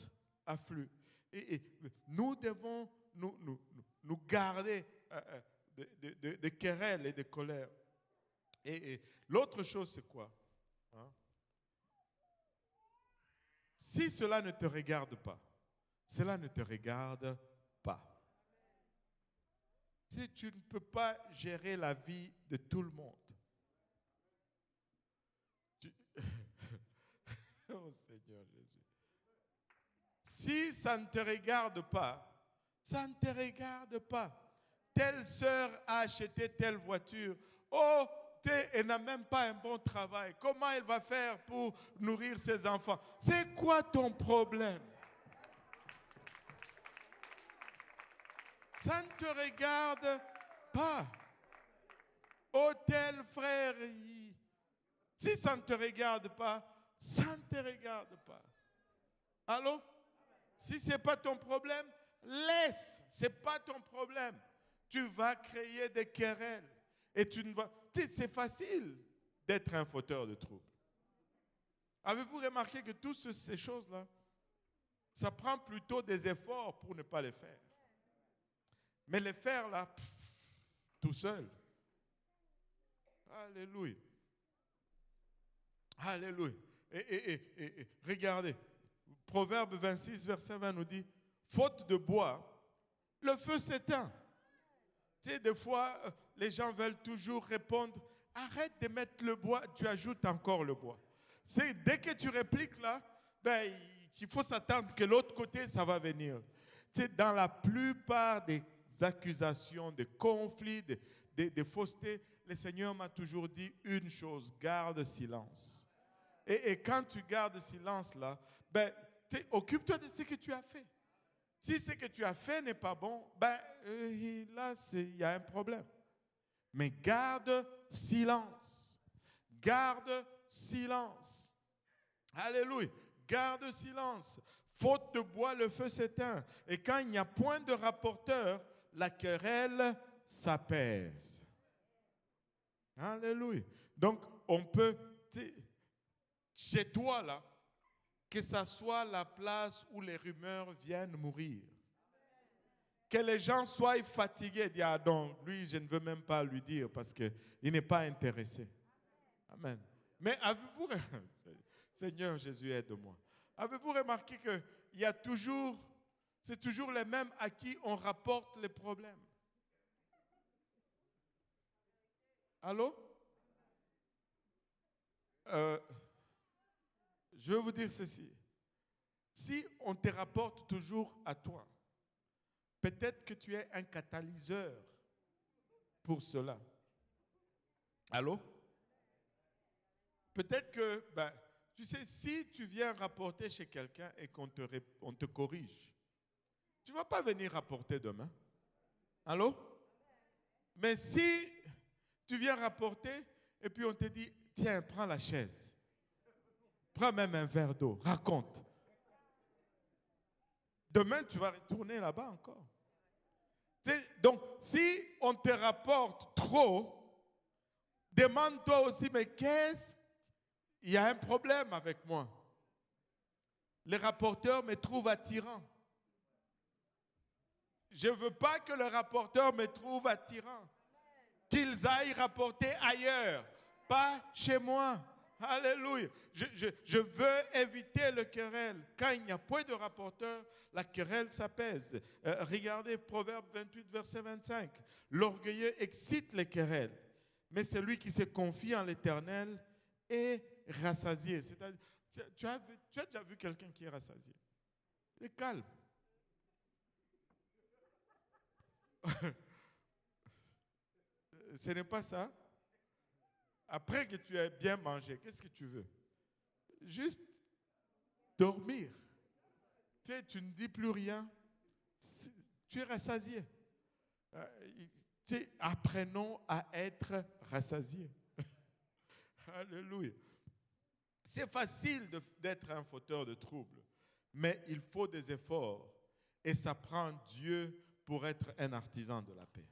afflue. Et nous devons nous garder de querelles et de colère. Et l'autre chose, c'est quoi? Hein? Si cela ne te regarde pas, cela ne te regarde pas. Si tu ne peux pas gérer la vie de tout le monde. Oh Seigneur Jésus. Si ça ne te regarde pas, ça ne te regarde pas. Telle sœur a acheté telle voiture. Oh, elle n'a même pas un bon travail. Comment elle va faire pour nourrir ses enfants? C'est quoi ton problème? Ça ne te regarde pas. Oh, tel frère, si ça ne te regarde pas, ça ne te regarde pas. Allô? Si ce n'est pas ton problème, laisse. Ce n'est pas ton problème. Tu vas créer des querelles. Et tu ne vas... Tu sais, c'est facile d'être un fauteur de troubles. Avez-vous remarqué que toutes ces choses-là, ça prend plutôt des efforts pour ne pas les faire. Mais les faire là, tout seul. Alléluia. Alléluia. Et regardez, Proverbe 26, verset 20 nous dit, faute de bois, le feu s'éteint. Tu sais, des fois, les gens veulent toujours répondre, arrête de mettre le bois, tu ajoutes encore le bois. C'est dès que tu répliques là, ben, il faut s'attendre que l'autre côté, ça va venir. Tu sais, dans la plupart des accusations, des conflits, des faussetés, le Seigneur m'a toujours dit une chose, garde silence. Et quand tu gardes silence là, ben, occupe-toi de ce que tu as fait. Si ce que tu as fait n'est pas bon, ben, là, il y a un problème. Mais garde silence. Garde silence. Alléluia. Garde silence. Faute de bois, le feu s'éteint. Et quand il n'y a point de rapporteur, la querelle s'apaise. Alléluia. Donc, on peut, chez toi là, que ça soit la place où les rumeurs viennent mourir. Que les gens soient fatigués, disent, ah non, lui, je ne veux même pas lui dire parce qu'il n'est pas intéressé. Amen. Mais avez-vous, Seigneur Jésus, aide-moi. Avez-vous remarqué qu'il y a toujours, c'est toujours les mêmes à qui on rapporte les problèmes? Allô? Je vais vous dire ceci. Si on te rapporte toujours à toi, peut-être que tu es un catalyseur pour cela. Allô? Peut-être que Tu sais, si tu viens rapporter chez quelqu'un et on te corrige, tu ne vas pas venir rapporter demain. Allô? Mais si tu viens rapporter et puis on te dit, tiens, prends la chaise. Prends même un verre d'eau. Raconte. Demain, tu vas retourner là-bas encore. Donc, si on te rapporte trop, demande-toi aussi, mais il y a un problème avec moi. Les rapporteurs me trouvent attirant. Je ne veux pas que le rapporteur me trouve attirant. Qu'ils aillent rapporter ailleurs, pas chez moi. Alléluia. Je veux éviter le querelle. Quand il n'y a point de rapporteur, la querelle s'apaise. Regardez Proverbe 28, verset 25. L'orgueilleux excite les querelles, mais celui qui se confie en l'Éternel est rassasié. C'est-à-dire, tu as déjà vu quelqu'un qui est rassasié? Il est calme. Ce n'est pas ça. Après que tu aies bien mangé, qu'est-ce que tu veux? Juste dormir. Tu sais, tu ne dis plus rien. Tu es rassasié. Tu sais, apprenons à être rassasiés. Alléluia. C'est facile d'être un fauteur de troubles, mais il faut des efforts. Et ça prend Dieu pour être un artisan de la paix.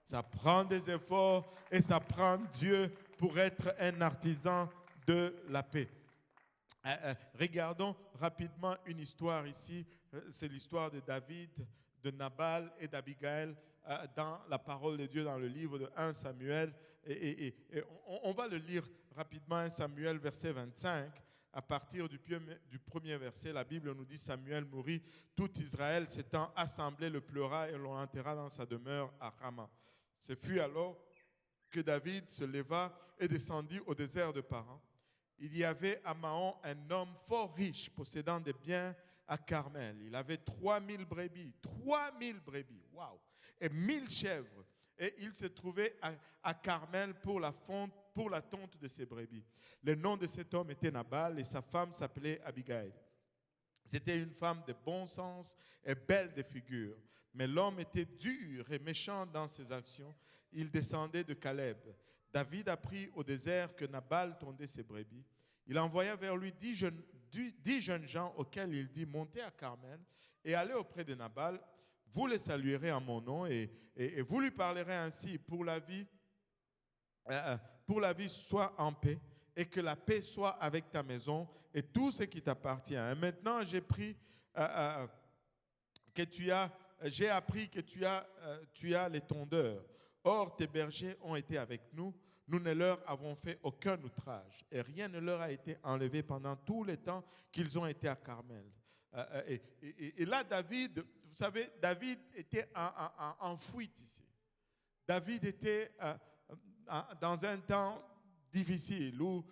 Ça prend des efforts et ça prend Dieu pour être un artisan de la paix. Regardons rapidement une histoire ici. C'est l'histoire de David, de Nabal et d'Abigail dans la parole de Dieu dans le livre de 1 Samuel. Et on va le lire rapidement, 1 Samuel, verset 25. À partir du premier verset, la Bible nous dit: Samuel mourut, tout Israël s'étant assemblé le pleura et l'on l'enterra dans sa demeure à Rama. Ce fut alors que David se leva et descendit au désert de Paran. Il y avait à Maon un homme fort riche, possédant des biens à Carmel. Il avait 3000 brebis, waouh, et 1000 chèvres. Et il se trouvait à Carmel pour la tonte de ses brebis. Le nom de cet homme était Nabal et sa femme s'appelait Abigail. C'était une femme de bon sens et belle de figure. Mais l'homme était dur et méchant dans ses actions. Il descendait de Caleb. David apprit au désert que Nabal tondait ses brebis. Il envoya vers lui 10 jeunes gens auxquels il dit: montez à Carmel et allez auprès de Nabal. Vous le saluerez en mon nom et vous lui parlerez ainsi: pour la vie sois en paix et que la paix soit avec ta maison et tout ce qui t'appartient. Et maintenant, j'ai appris que tu as les tondeurs. Or, tes bergers ont été avec nous. Nous ne leur avons fait aucun outrage et rien ne leur a été enlevé pendant tout le temps qu'ils ont été à Carmel. Et là, David, vous savez, David était en fuite ici. David était dans un temps difficile où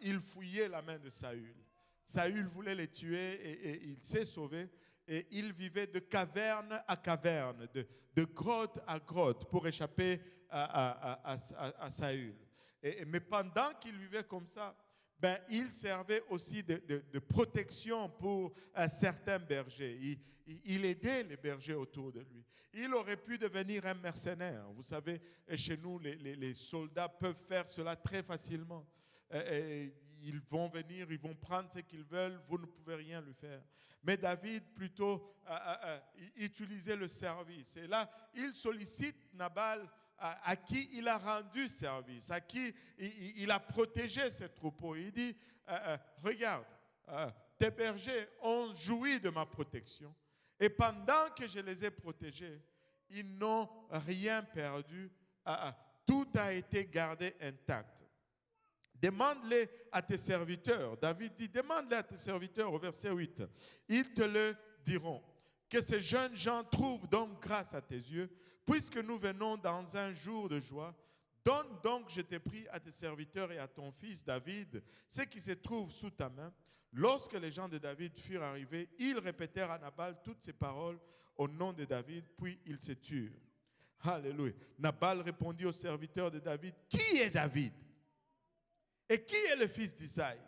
il fouillait la main de Saül. Saül voulait les tuer et il s'est sauvé. Et il vivait de caverne à caverne, de grotte à grotte pour échapper à Saül. Mais pendant qu'il vivait comme ça, il servait aussi de protection pour certains bergers. Il aidait les bergers autour de lui. Il aurait pu devenir un mercenaire. Vous savez, chez nous, les soldats peuvent faire cela très facilement. Ils vont venir, ils vont prendre ce qu'ils veulent, vous ne pouvez rien lui faire. Mais David, plutôt, utilisait le service. Et là, il sollicite Nabal, à qui il a rendu service, à qui il a protégé ses troupeaux. Il dit: regarde, tes bergers ont joui de ma protection. Et pendant que je les ai protégés, ils n'ont rien perdu. Tout a été gardé intact. Demande-les à tes serviteurs. David dit: demande-les à tes serviteurs au verset 8. Ils te le diront. Que ces jeunes gens trouvent donc grâce à tes yeux, puisque nous venons dans un jour de joie. Donne donc, je t'ai pris, à tes serviteurs et à ton fils David ce qui se trouve sous ta main. Lorsque les gens de David furent arrivés, ils répétèrent à Nabal toutes ces paroles au nom de David, puis ils se turent. Alléluia. Nabal répondit aux serviteurs de David: qui est David? Et qui est le fils d'Isaïe?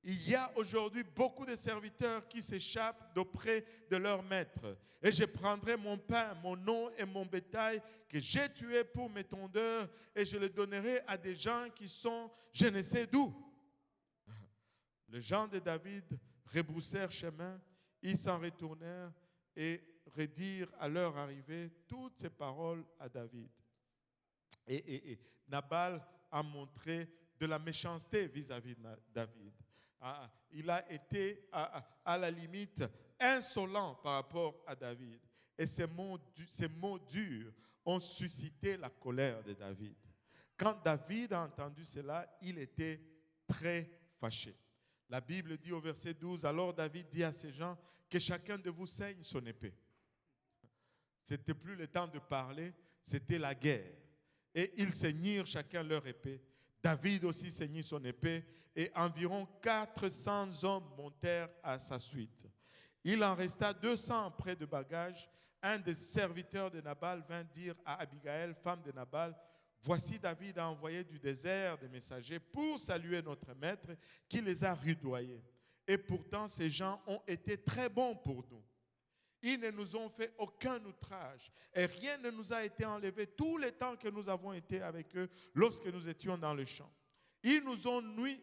Il y a aujourd'hui beaucoup de serviteurs qui s'échappent d'auprès de leur maître. Et je prendrai mon pain, mon nom et mon bétail que j'ai tué pour mes tondeurs et je le donnerai à des gens qui sont je ne sais d'où. Les gens de David rebroussèrent chemin, ils s'en retournèrent et redirent à leur arrivée toutes ces paroles à David. Et Nabal a montré de la méchanceté vis-à-vis de David. Il a été à la limite insolent par rapport à David. Et ces mots durs ont suscité la colère de David. Quand David a entendu cela, il était très fâché. La Bible dit au verset 12, alors David dit à ces gens que chacun de vous saigne son épée. C'était plus le temps de parler, c'était la guerre. Et ils saignirent chacun leur épée. David aussi saignit son épée et environ 400 hommes montèrent à sa suite. Il en resta 200 près de bagages. Un des serviteurs de Nabal vint dire à Abigail, femme de Nabal, voici David a envoyé du désert des messagers pour saluer notre maître qui les a rudoyés. Et pourtant ces gens ont été très bons pour nous. Ils ne nous ont fait aucun outrage et rien ne nous a été enlevé tout le temps que nous avons été avec eux lorsque nous étions dans le champ. Ils nous ont nuit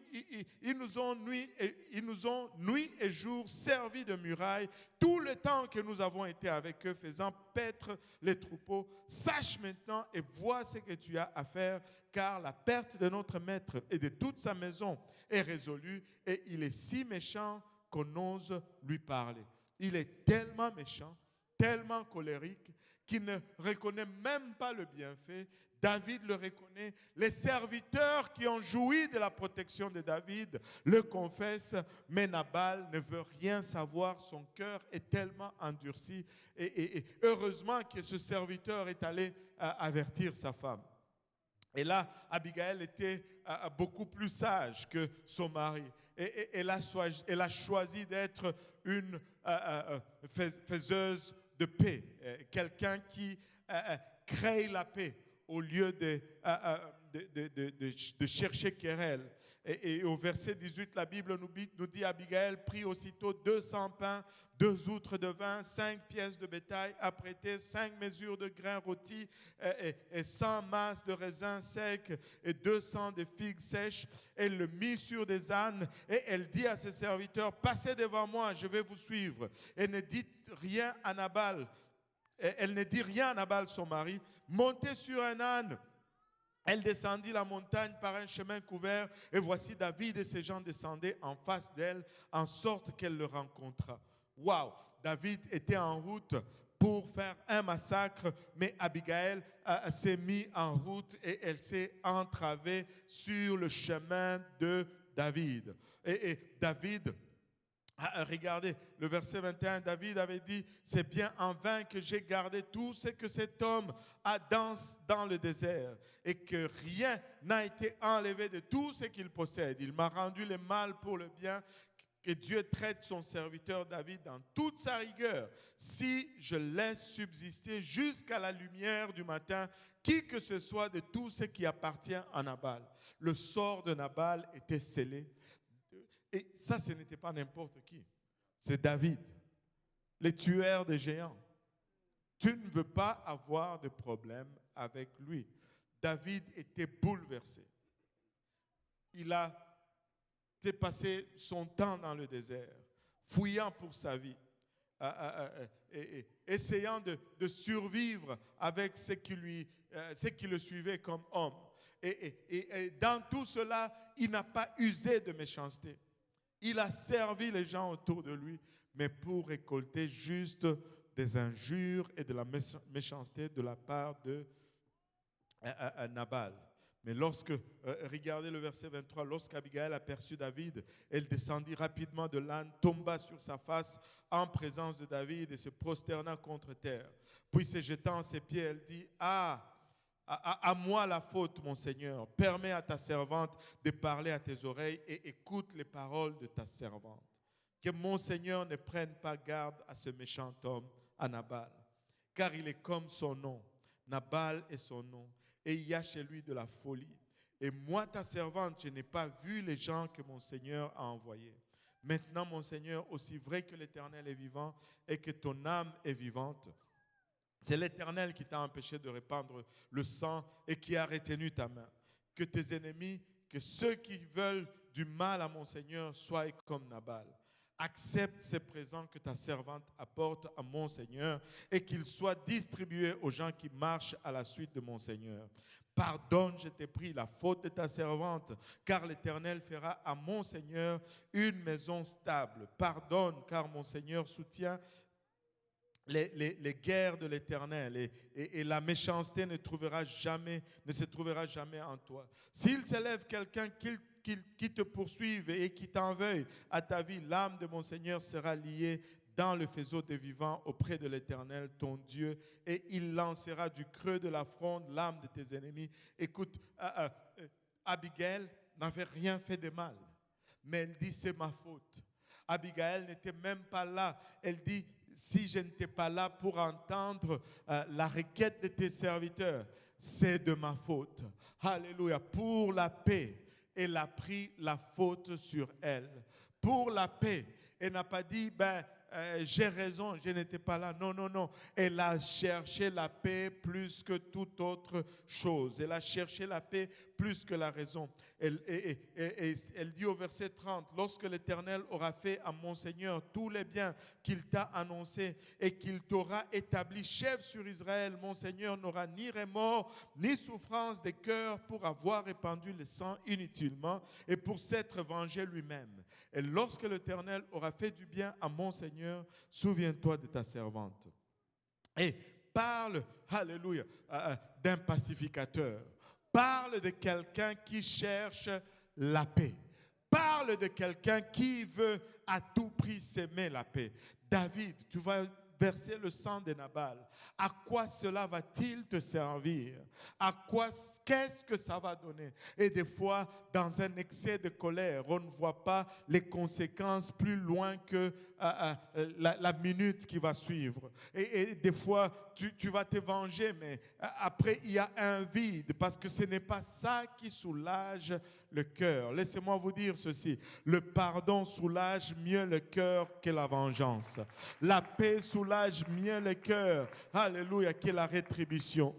et jour servi de muraille tout le temps que nous avons été avec eux faisant paître les troupeaux. Sache maintenant et vois ce que tu as à faire car la perte de notre maître et de toute sa maison est résolue et il est si méchant qu'on ose lui parler. Il est tellement méchant, tellement colérique, qu'il ne reconnaît même pas le bienfait. David le reconnaît. Les serviteurs qui ont joui de la protection de David le confessent, mais Nabal ne veut rien savoir. Son cœur est tellement endurci. Et heureusement que ce serviteur est allé avertir sa femme. Et là, Abigail était beaucoup plus sage que son mari. Et elle a choisi d'être une faiseuse de paix, quelqu'un qui crée la paix au lieu de chercher querelle. Et au verset 18, la Bible nous dit Abigail prit aussitôt 200 pains, 2 outres de vin, 5 pièces de bétail apprêtées, 5 mesures de grains rôtis et 100 masses de raisins secs et 200 de figues sèches. Elle le mit sur des ânes et elle dit à ses serviteurs, passez devant moi, je vais vous suivre. Et ne dites rien à Nabal. Elle ne dit rien à Nabal, son mari. Montez sur un âne. Elle descendit la montagne par un chemin couvert et voici David et ses gens descendaient en face d'elle en sorte qu'elle le rencontra. Waouh! David était en route pour faire un massacre, mais Abigail s'est mise en route et elle s'est entravée sur le chemin de David. Et David... Regardez, le verset 21, David avait dit, c'est bien en vain que j'ai gardé tout ce que cet homme a dans le désert et que rien n'a été enlevé de tout ce qu'il possède. Il m'a rendu le mal pour le bien, que Dieu traite son serviteur David dans toute sa rigueur. Si je laisse subsister jusqu'à la lumière du matin, qui que ce soit de tout ce qui appartient à Nabal. Le sort de Nabal était scellé. Et ça, ce n'était pas n'importe qui. C'est David, le tueur des géants. Tu ne veux pas avoir de problème avec lui. David était bouleversé. Il a passé son temps dans le désert, fouillant pour sa vie, essayant de survivre avec ceux qui le suivaient comme homme. Et dans tout cela, il n'a pas usé de méchanceté. Il a servi les gens autour de lui, mais pour récolter juste des injures et de la méchanceté de la part de Nabal. Mais regardez le verset 23, lorsqu'Abigail aperçut David, elle descendit rapidement de l'âne, tomba sur sa face en présence de David et se prosterna contre terre. Puis se jetant à ses pieds, elle dit, à moi la faute, mon Seigneur. Permets à ta servante de parler à tes oreilles et écoute les paroles de ta servante. Que mon Seigneur ne prenne pas garde à ce méchant homme, à Nabal, car il est comme son nom. Nabal est son nom, et il y a chez lui de la folie. Et moi, ta servante, je n'ai pas vu les gens que mon Seigneur a envoyés. Maintenant, mon Seigneur, aussi vrai que l'Éternel est vivant et que ton âme est vivante, c'est l'Éternel qui t'a empêché de répandre le sang et qui a retenu ta main. Que tes ennemis, que ceux qui veulent du mal à mon Seigneur soient comme Nabal. Accepte ces présents que ta servante apporte à mon Seigneur et qu'ils soient distribués aux gens qui marchent à la suite de mon Seigneur. Pardonne, je t'ai pris, la faute de ta servante, car l'Éternel fera à mon Seigneur une maison stable. Pardonne, car mon Seigneur soutient les guerres de l'Éternel et la méchanceté ne se trouvera jamais en toi. S'il s'élève quelqu'un qui te poursuive et qui t'en veuille à ta vie, l'âme de mon Seigneur sera liée dans le faisceau des vivants auprès de l'Éternel, ton Dieu, et il lancera du creux de la fronde l'âme de tes ennemis. Écoute, Abigail n'avait rien fait de mal, mais elle dit c'est ma faute. Abigail n'était même pas là. Elle dit, si je n'étais pas là pour entendre la requête de tes serviteurs, c'est de ma faute. Alléluia. Pour la paix, elle a pris la faute sur elle. Pour la paix, elle n'a pas dit, j'ai raison, je n'étais pas là. Non, non, non. Elle a cherché la paix plus que toute autre chose. Elle a cherché la paix plus que la raison. Elle dit au verset 30, lorsque l'Éternel aura fait à mon Seigneur tous les biens qu'il t'a annoncés et qu'il t'aura établi chef sur Israël, mon Seigneur n'aura ni remords ni souffrance de cœur pour avoir répandu le sang inutilement et pour s'être vengé lui-même. Et lorsque l'Éternel aura fait du bien à mon Seigneur, souviens-toi de ta servante. Et parle, alléluia, d'un pacificateur. Parle de quelqu'un qui cherche la paix. Parle de quelqu'un qui veut à tout prix s'aimer la paix. David, tu vas verser le sang de Nabal. À quoi cela va-t-il te servir? Qu'est-ce que ça va donner? Et des fois, dans un excès de colère, on ne voit pas les conséquences plus loin que la minute qui va suivre. Et des fois, tu vas te venger, mais après, il y a un vide parce que ce n'est pas ça qui soulage le cœur. Laissez-moi vous dire ceci. Le pardon soulage mieux le cœur que la vengeance. La paix soulage mieux le cœur, alléluia, que la rétribution.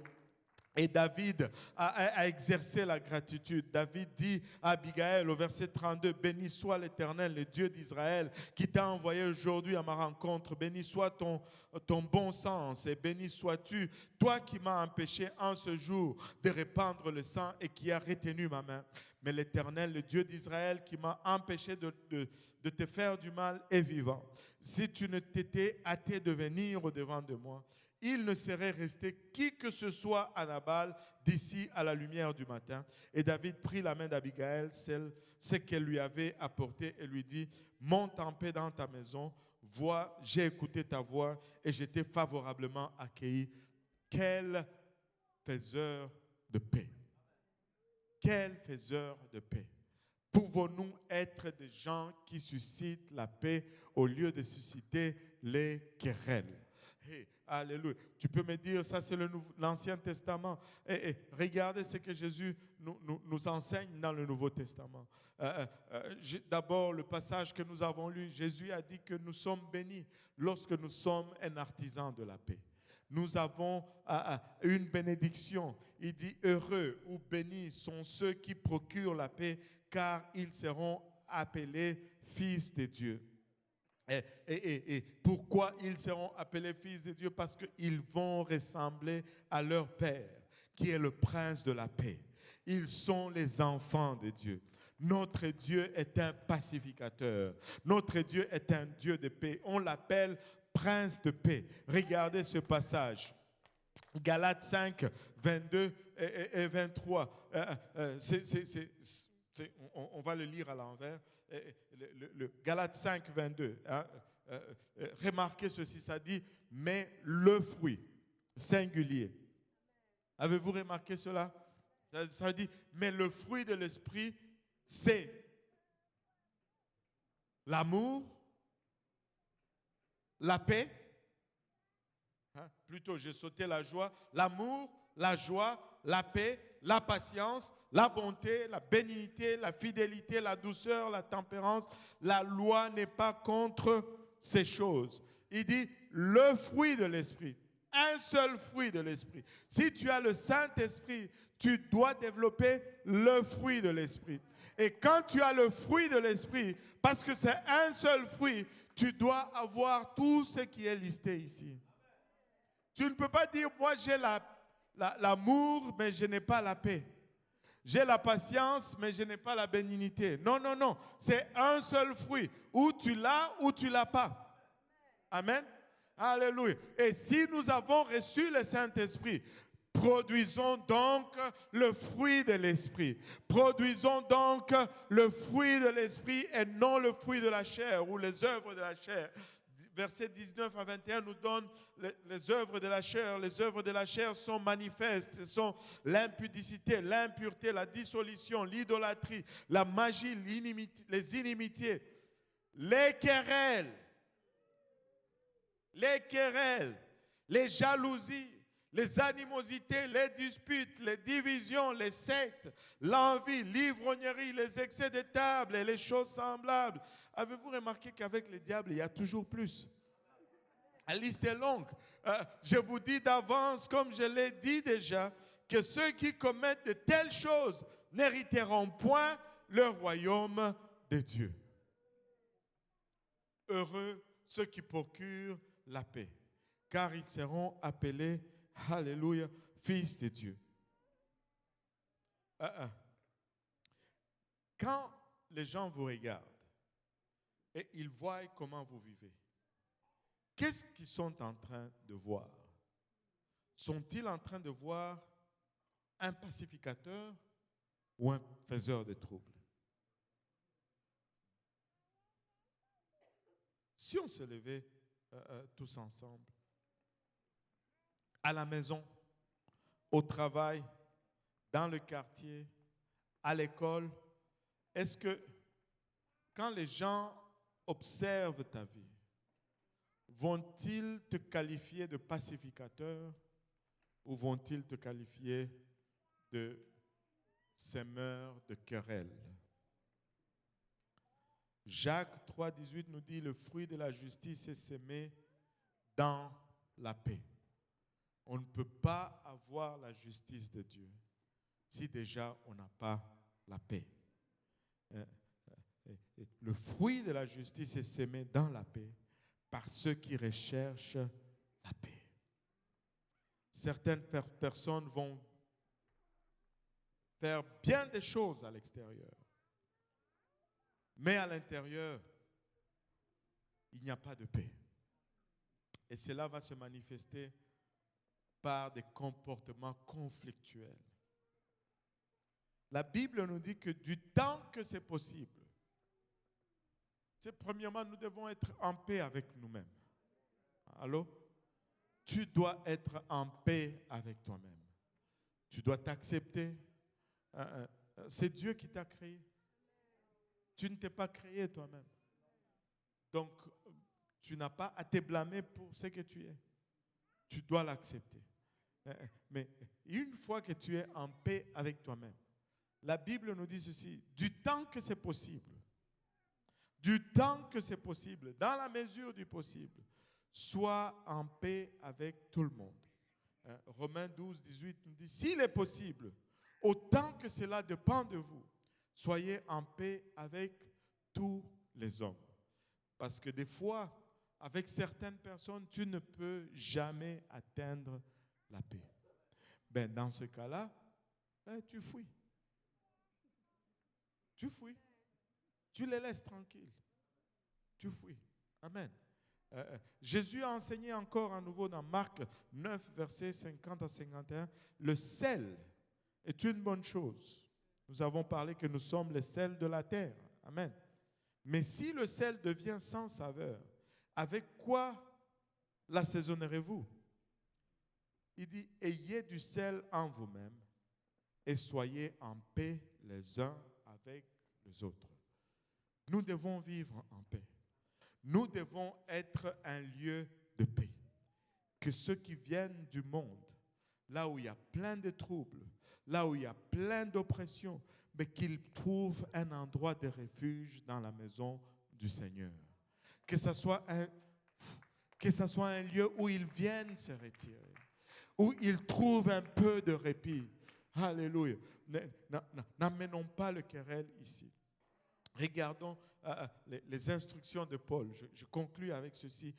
Et David a exercé la gratitude. David dit à Abigail au verset 32, « Béni soit l'Éternel, le Dieu d'Israël, qui t'a envoyé aujourd'hui à ma rencontre. Béni soit ton bon sens et béni sois-tu, toi qui m'as empêché en ce jour de répandre le sang et qui as retenu ma main. Mais l'Éternel, le Dieu d'Israël, qui m'a empêché de te faire du mal, est vivant. Si tu ne t'étais hâté de venir au-devant de moi, il ne serait resté qui que ce soit à Nabal d'ici à la lumière du matin. » Et David prit la main d'Abigail, ce qu'elle lui avait apporté, et lui dit, « Monte en paix dans ta maison. Vois, j'ai écouté ta voix et je t'ai favorablement accueilli. » Quel faiseur de paix! Quel faiseur de paix! Pouvons-nous être des gens qui suscitent la paix au lieu de susciter les querelles? Hey, alléluia. Tu peux me dire, ça c'est l'Ancien Testament. Regardez ce que Jésus nous enseigne dans le Nouveau Testament. D'abord, le passage que nous avons lu, Jésus a dit que nous sommes bénis lorsque nous sommes un artisan de la paix. Nous avons une bénédiction. Il dit, heureux ou bénis sont ceux qui procurent la paix, car ils seront appelés fils de Dieu. Et pourquoi ils seront appelés fils de Dieu? Parce qu'ils vont ressembler à leur Père, qui est le prince de la paix. Ils sont les enfants de Dieu. Notre Dieu est un pacificateur. Notre Dieu est un Dieu de paix. On l'appelle prince de paix. Regardez ce passage. Galates 5, 22 et 23. On va le lire à l'envers. Le Galates 5, 22. Remarquez ceci, ça dit, mais le fruit, singulier. Avez-vous remarqué cela? Ça dit, mais le fruit de l'esprit, c'est l'amour, la paix, plutôt j'ai sauté la joie, l'amour, la joie, la paix, la patience, la bonté, la bénignité, la fidélité, la douceur, la tempérance. La loi n'est pas contre ces choses. Il dit le fruit de l'esprit. Un seul fruit de l'esprit. Si tu as le Saint-Esprit, tu dois développer le fruit de l'esprit. Et quand tu as le fruit de l'esprit, parce que c'est un seul fruit, tu dois avoir tout ce qui est listé ici. Tu ne peux pas dire, moi j'ai l'amour, mais je n'ai pas la paix. J'ai la patience, mais je n'ai pas la bénignité. Non, non, non. C'est un seul fruit. Ou tu l'as, ou tu ne l'as pas. Amen. Alléluia. Et si nous avons reçu le Saint-Esprit, produisons donc le fruit de l'Esprit. Produisons donc le fruit de l'Esprit et non le fruit de la chair ou les œuvres de la chair. Versets 19 à 21 nous donne les œuvres de la chair. Les œuvres de la chair sont manifestes. Ce sont l'impudicité, l'impureté, la dissolution, l'idolâtrie, la magie, les inimitiés, les querelles, les jalousies, les animosités, les disputes, les divisions, les sectes, l'envie, l'ivrognerie, les excès de table et les choses semblables. Avez-vous remarqué qu'avec le diable, il y a toujours plus? La liste est longue. Je vous dis d'avance, comme je l'ai dit déjà, que ceux qui commettent de telles choses n'hériteront point le royaume de Dieu. Heureux ceux qui procurent la paix, car ils seront appelés, alléluia, fils de Dieu. Quand les gens vous regardent et ils voient comment vous vivez, qu'est-ce qu'ils sont en train de voir? Sont-ils en train de voir un pacificateur ou un faiseur de troubles? Si on se levait tous ensemble, à la maison, au travail, dans le quartier, à l'école, est-ce que quand les gens observent ta vie, vont-ils te qualifier de pacificateur ou vont-ils te qualifier de sémeur de querelles? Jacques 3,18 nous dit, le fruit de la justice est semé dans la paix. On ne peut pas avoir la justice de Dieu si déjà on n'a pas la paix. Le fruit de la justice est semé dans la paix par ceux qui recherchent la paix. Certaines personnes vont faire bien des choses à l'extérieur, mais à l'intérieur, il n'y a pas de paix. Et cela va se manifester par des comportements conflictuels. La Bible nous dit que du temps que c'est possible, premièrement, nous devons être en paix avec nous-mêmes. Allô? Tu dois être en paix avec toi-même. Tu dois t'accepter. C'est Dieu qui t'a créé. Tu ne t'es pas créé toi-même. Donc, tu n'as pas à te blâmer pour ce que tu es. Tu dois l'accepter. Mais une fois que tu es en paix avec toi-même, la Bible nous dit ceci, du temps que c'est possible, dans la mesure du possible, sois en paix avec tout le monde. Romains 12, 18 nous dit, s'il est possible, autant que cela dépend de vous, soyez en paix avec tous les hommes. Parce que des fois, avec certaines personnes, tu ne peux jamais atteindre la paix. Dans ce cas-là, tu fuis. Tu fuis. Tu les laisses tranquilles. Tu fuis. Amen. Jésus a enseigné encore à nouveau dans Marc 9, versets 50 à 51, le sel est une bonne chose. Nous avons parlé que nous sommes le sel de la terre. Amen. Mais si le sel devient sans saveur, avec quoi l'assaisonnerez-vous? Il dit, ayez du sel en vous-même et soyez en paix les uns avec les autres. Nous devons vivre en paix. Nous devons être un lieu de paix. Que ceux qui viennent du monde, là où il y a plein de troubles, là où il y a plein d'oppression, mais qu'ils trouvent un endroit de refuge dans la maison du Seigneur. Que ce soit un lieu où ils viennent se retirer, où ils trouvent un peu de répit. Alléluia. N'amenons pas le querelle ici. Regardons les instructions de Paul. Je conclus avec ceci.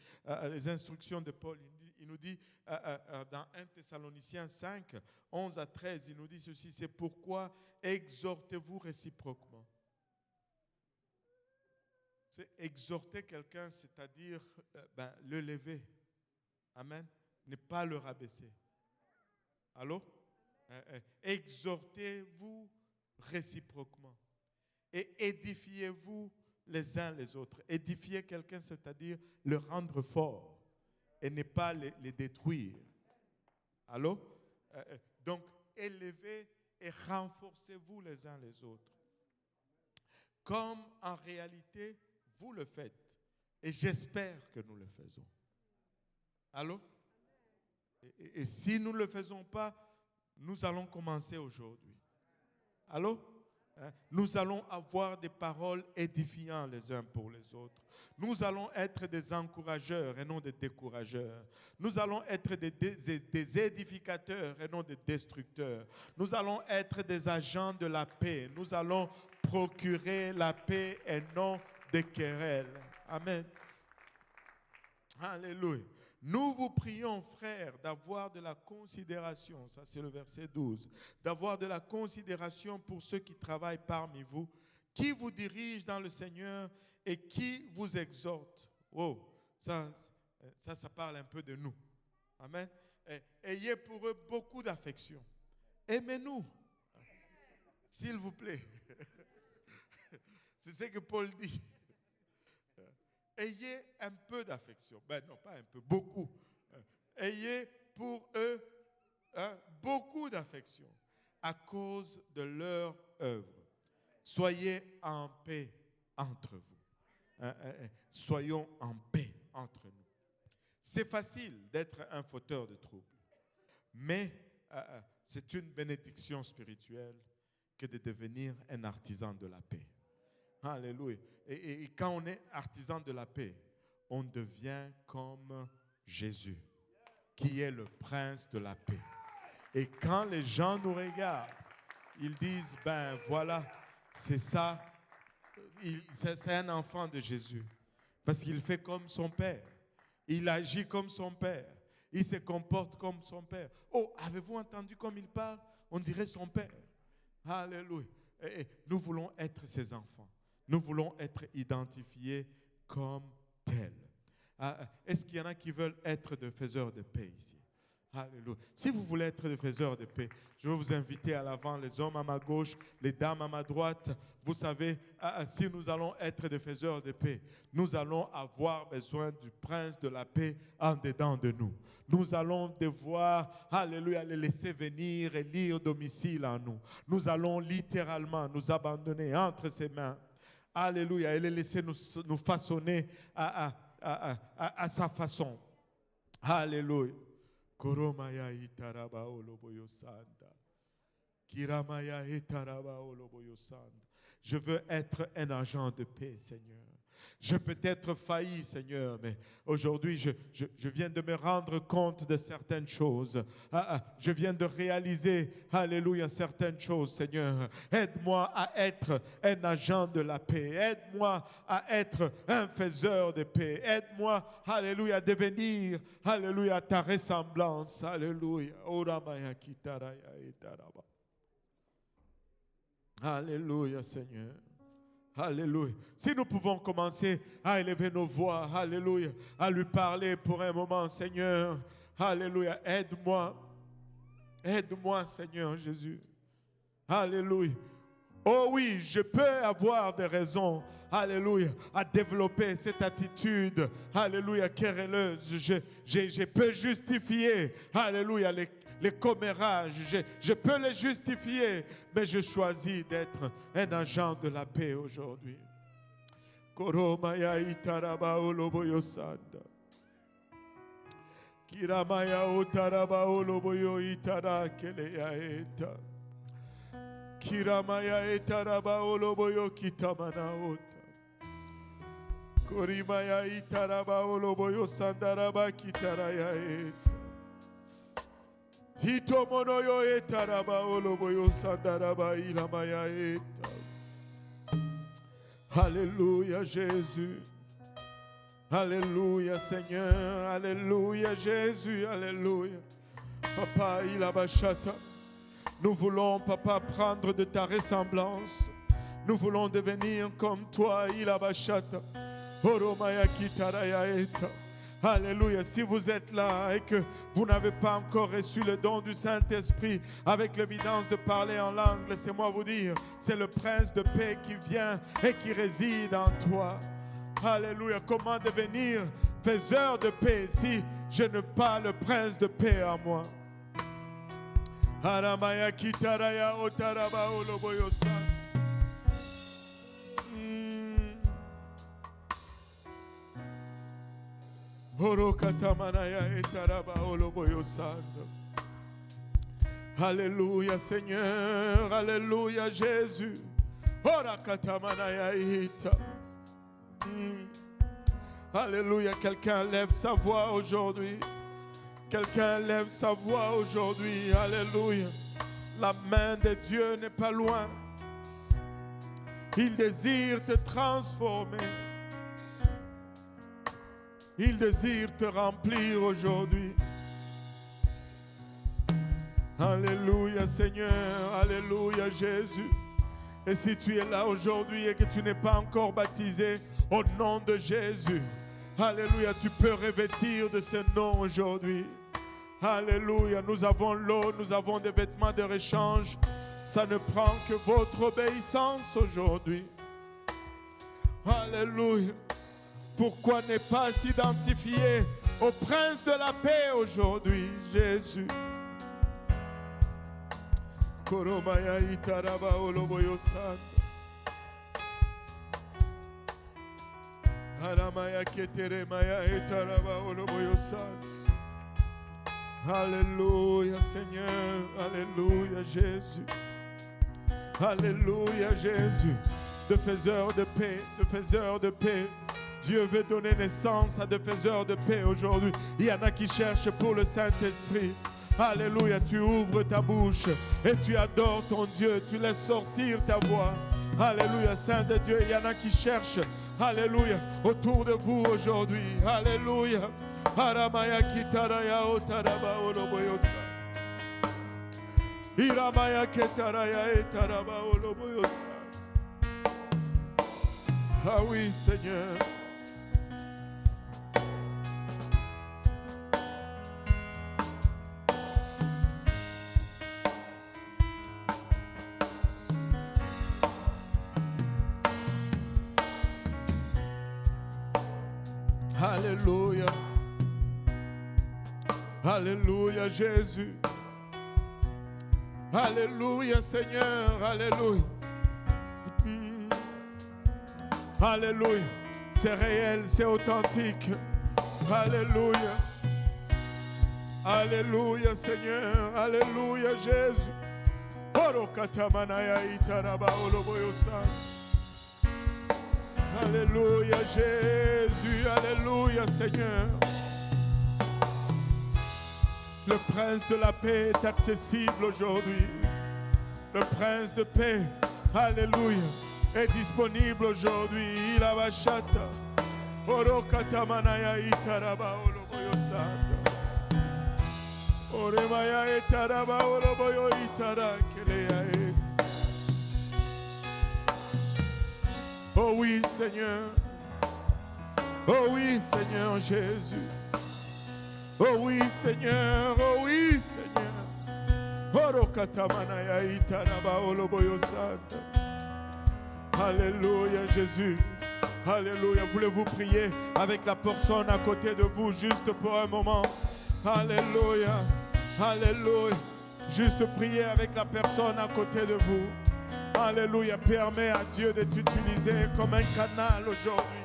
Les instructions de Paul. Il nous dit dans 1 Thessaloniciens 5, 11 à 13, il nous dit ceci: c'est pourquoi exhortez-vous réciproquement. C'est exhorter quelqu'un, c'est-à-dire le lever. Amen. Ne pas le rabaisser. Allô? Exhortez-vous réciproquement. Et édifiez-vous les uns les autres. Édifier quelqu'un, c'est-à-dire le rendre fort et ne pas les détruire. Allô? Donc, élevez et renforcez-vous les uns les autres. Comme en réalité, vous le faites. Et j'espère que nous le faisons. Allô? Et si nous ne le faisons pas, nous allons commencer aujourd'hui. Allô? Nous allons avoir des paroles édifiantes les uns pour les autres. Nous allons être des encourageurs et non des décourageurs. Nous allons être des édificateurs et non des destructeurs. Nous allons être des agents de la paix. Nous allons procurer la paix et non des querelles. Amen. Alléluia. Nous vous prions, frères, d'avoir de la considération, ça c'est le verset 12, d'avoir de la considération pour ceux qui travaillent parmi vous, qui vous dirigent dans le Seigneur et qui vous exhortent. Oh, ça parle un peu de nous. Amen. Ayez pour eux beaucoup d'affection. Aimez-nous, s'il vous plaît. C'est ce que Paul dit. Ayez un peu d'affection. Non, pas un peu, beaucoup. Ayez pour eux beaucoup d'affection à cause de leur œuvre. Soyez en paix entre vous. Soyons en paix entre nous. C'est facile d'être un fauteur de troubles, mais c'est une bénédiction spirituelle que de devenir un artisan de la paix. Alléluia. Et quand on est artisan de la paix, on devient comme Jésus, qui est le prince de la paix. Et quand les gens nous regardent, ils disent, voilà, c'est ça, c'est un enfant de Jésus. Parce qu'il fait comme son père. Il agit comme son père. Il se comporte comme son père. Oh, avez-vous entendu comme il parle? On dirait son père. Alléluia. Et nous voulons être ses enfants. Nous voulons être identifiés comme tels. Est-ce qu'il y en a qui veulent être des faiseurs de paix ici? Alléluia. Si vous voulez être des faiseurs de paix, je vais vous inviter à l'avant, les hommes à ma gauche, les dames à ma droite. Vous savez, si nous allons être des faiseurs de paix, nous allons avoir besoin du prince de la paix en dedans de nous. Nous allons devoir, alléluia, les laisser venir et lire domicile en nous. Nous allons littéralement nous abandonner entre ses mains. Alléluia, et les laisser nous façonner à sa façon. Alléluia. Koromaya itaraba oloboyo sanda. Kiramaya itaraba oloboyo sanda. Je veux être un agent de paix, Seigneur. Je peux être failli, Seigneur, mais aujourd'hui, je viens de me rendre compte de certaines choses. Je viens de réaliser, alléluia, certaines choses, Seigneur. Aide-moi à être un agent de la paix. Aide-moi à être un faiseur de paix. Aide-moi, alléluia, à devenir, alléluia, ta ressemblance. Alléluia. Alléluia, Seigneur. Alléluia. Si nous pouvons commencer à élever nos voix, alléluia, à lui parler pour un moment, Seigneur, alléluia, aide-moi. Aide-moi, Seigneur Jésus. Alléluia. Oh oui, je peux avoir des raisons, alléluia, à développer cette attitude, alléluia, querelleuse. Je peux justifier, alléluia, les commérages, je peux les justifier, mais je choisis d'être un agent de la paix aujourd'hui. Koromaya itaraba oloboyo sanda. Kiramaya utaraba oloboyo itara keleya eta. Kiramaya etaraba oloboyo kitamanaota. Korimaya itaraba oloboyo sandaraba kitaraya eta. Hitomonoyo etaraba oloboyo sandaraba ilamaya eta. Alléluia Jésus. Alléluia Seigneur. Alléluia Jésus. Alléluia. Papa ilabashata. Nous voulons, Papa, prendre de ta ressemblance. Nous voulons devenir comme toi, ilabashata. Oromaya kitaraya eta. Alléluia. Si vous êtes là et que vous n'avez pas encore reçu le don du Saint-Esprit avec l'évidence de parler en langue, laissez-moi vous dire, c'est le prince de paix qui vient et qui réside en toi. Alléluia. Comment devenir faiseur de paix si je n'ai pas le prince de paix en moi? Haramaya kitaraya otaraba oloboyosa. Alléluia Seigneur, Alléluia Jésus. Alléluia, quelqu'un lève sa voix aujourd'hui. Quelqu'un lève sa voix aujourd'hui. Alléluia. La main de Dieu n'est pas loin. Il désire te transformer. Il désire te remplir aujourd'hui. Alléluia Seigneur, Alléluia Jésus. Et si tu es là aujourd'hui et que tu n'es pas encore baptisé au nom de Jésus, Alléluia, tu peux revêtir de ce nom aujourd'hui. Alléluia, nous avons l'eau, nous avons des vêtements de rechange. Ça ne prend que votre obéissance aujourd'hui. Alléluia. Pourquoi ne pas s'identifier au prince de la paix aujourd'hui, Jésus? Koromaya itaraba oloboyosan. Haramaya keteremaya itaraba oloboyosan. Alléluia Seigneur, Alléluia Jésus. Alléluia Jésus. De faiseurs de paix, de faiseurs de paix. Dieu veut donner naissance à des faiseurs de paix aujourd'hui. Il y en a qui cherchent pour le Saint-Esprit. Alléluia, tu ouvres ta bouche et tu adores ton Dieu. Tu laisses sortir ta voix. Alléluia, Saint de Dieu, il y en a qui cherchent. Alléluia, autour de vous aujourd'hui. Alléluia. Haramaya kitaraya otaraba oloboyosa. Iramaya ketaraya etaraba oloboyosa. Ah oui, Seigneur. Alléluia. Alléluia Jésus. Alléluia Seigneur. Alléluia. Alléluia. C'est réel, c'est authentique. Alléluia. Alléluia Seigneur. Alléluia Jésus. Alléluia Jésus. Alléluia Seigneur. Le prince de la paix est accessible aujourd'hui. Le prince de paix, alléluia, est disponible aujourd'hui. Il a bachata. Orokata manaya itaraba oloboyosanda. Oremaya itaraba oloboyo itara keleya et. Oh oui Seigneur. Oh oui Seigneur Jésus. Oh oui Seigneur, oh oui Seigneur. Alléluia Jésus. Alléluia. Voulez-vous prier avec la personne à côté de vous juste pour un moment? Alléluia. Alléluia. Juste prier avec la personne à côté de vous. Alléluia. Permets à Dieu de t'utiliser comme un canal aujourd'hui.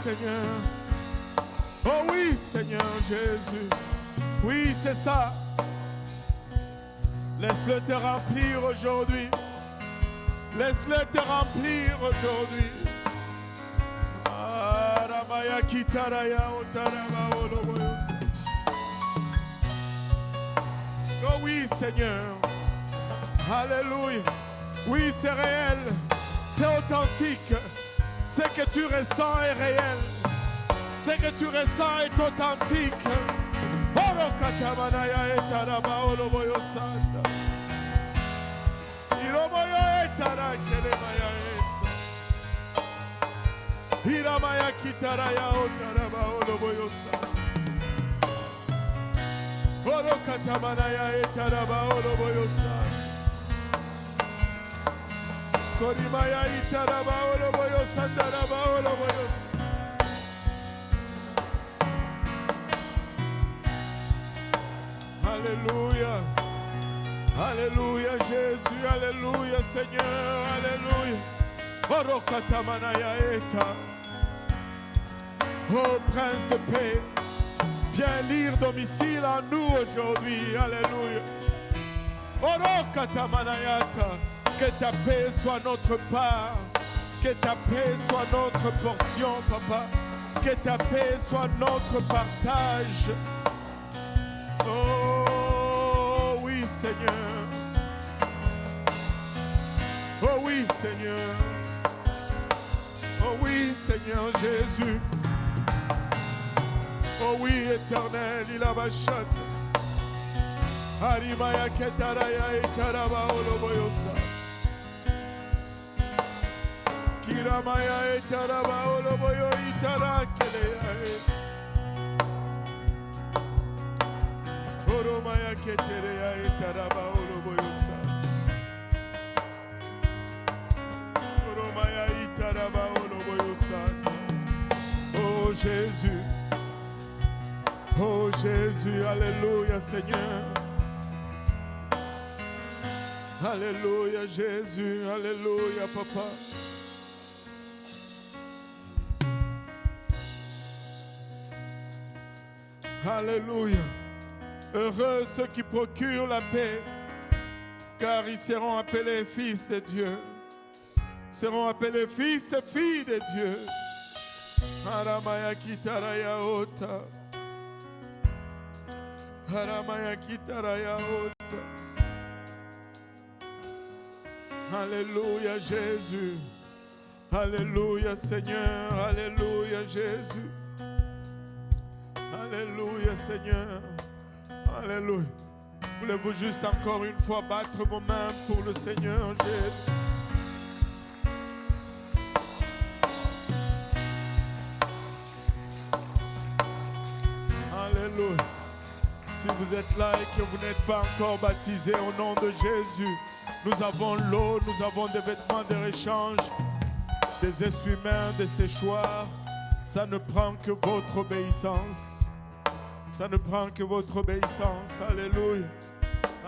Seigneur. Oh oui, Seigneur Jésus. Oui, c'est ça. Laisse-le te remplir aujourd'hui. Laisse-le te remplir aujourd'hui. Oh oui, Seigneur. Alléluia. Oui, c'est réel. C'est authentique. Ce que tu ressens est réel. Ce que tu ressens est authentique. Alléluia. Alléluia Jésus, alléluia Seigneur, alléluia. Oh Prince de paix, viens lire domicile en nous aujourd'hui, alléluia. Que ta paix soit notre part, que ta paix soit notre portion, papa, que ta paix soit notre partage. Oh oui Seigneur, oh oui Seigneur, oh oui Seigneur Jésus, oh oui éternel, il a bachat. Harimaya ketaraya itaraba oloboyosa. Kiramaya itaraba oloboyo itarakelea. Oromaya ketereya itaraba oloboyosa. Oromaya itaraba oloboyosa. Oh Jésus, oh Jésus, alléluia Seigneur. Alléluia Jésus, alléluia Papa. Alléluia. Heureux ceux qui procurent la paix, car ils seront appelés fils de Dieu. Seront appelés fils et filles de Dieu. Haramaya kitaraya ota. Haramaya kitaraya ota. Alléluia Jésus. Alléluia Seigneur. Alléluia Jésus. Alléluia Seigneur. Alléluia. Voulez-vous juste encore une fois battre vos mains pour le Seigneur Jésus? Alléluia. Si vous êtes là et que vous n'êtes pas encore baptisé au nom de Jésus, nous avons l'eau, nous avons des vêtements de réchange, des essuie-mains, des séchoirs. Ça ne prend que votre obéissance. Ça ne prend que votre obéissance. Alléluia.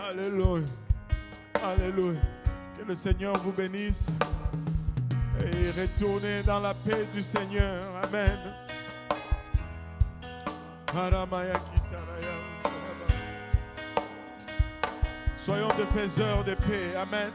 Alléluia. Alléluia. Que le Seigneur vous bénisse. Et retournez dans la paix du Seigneur. Amen. Soyons des faiseurs de paix. Amen.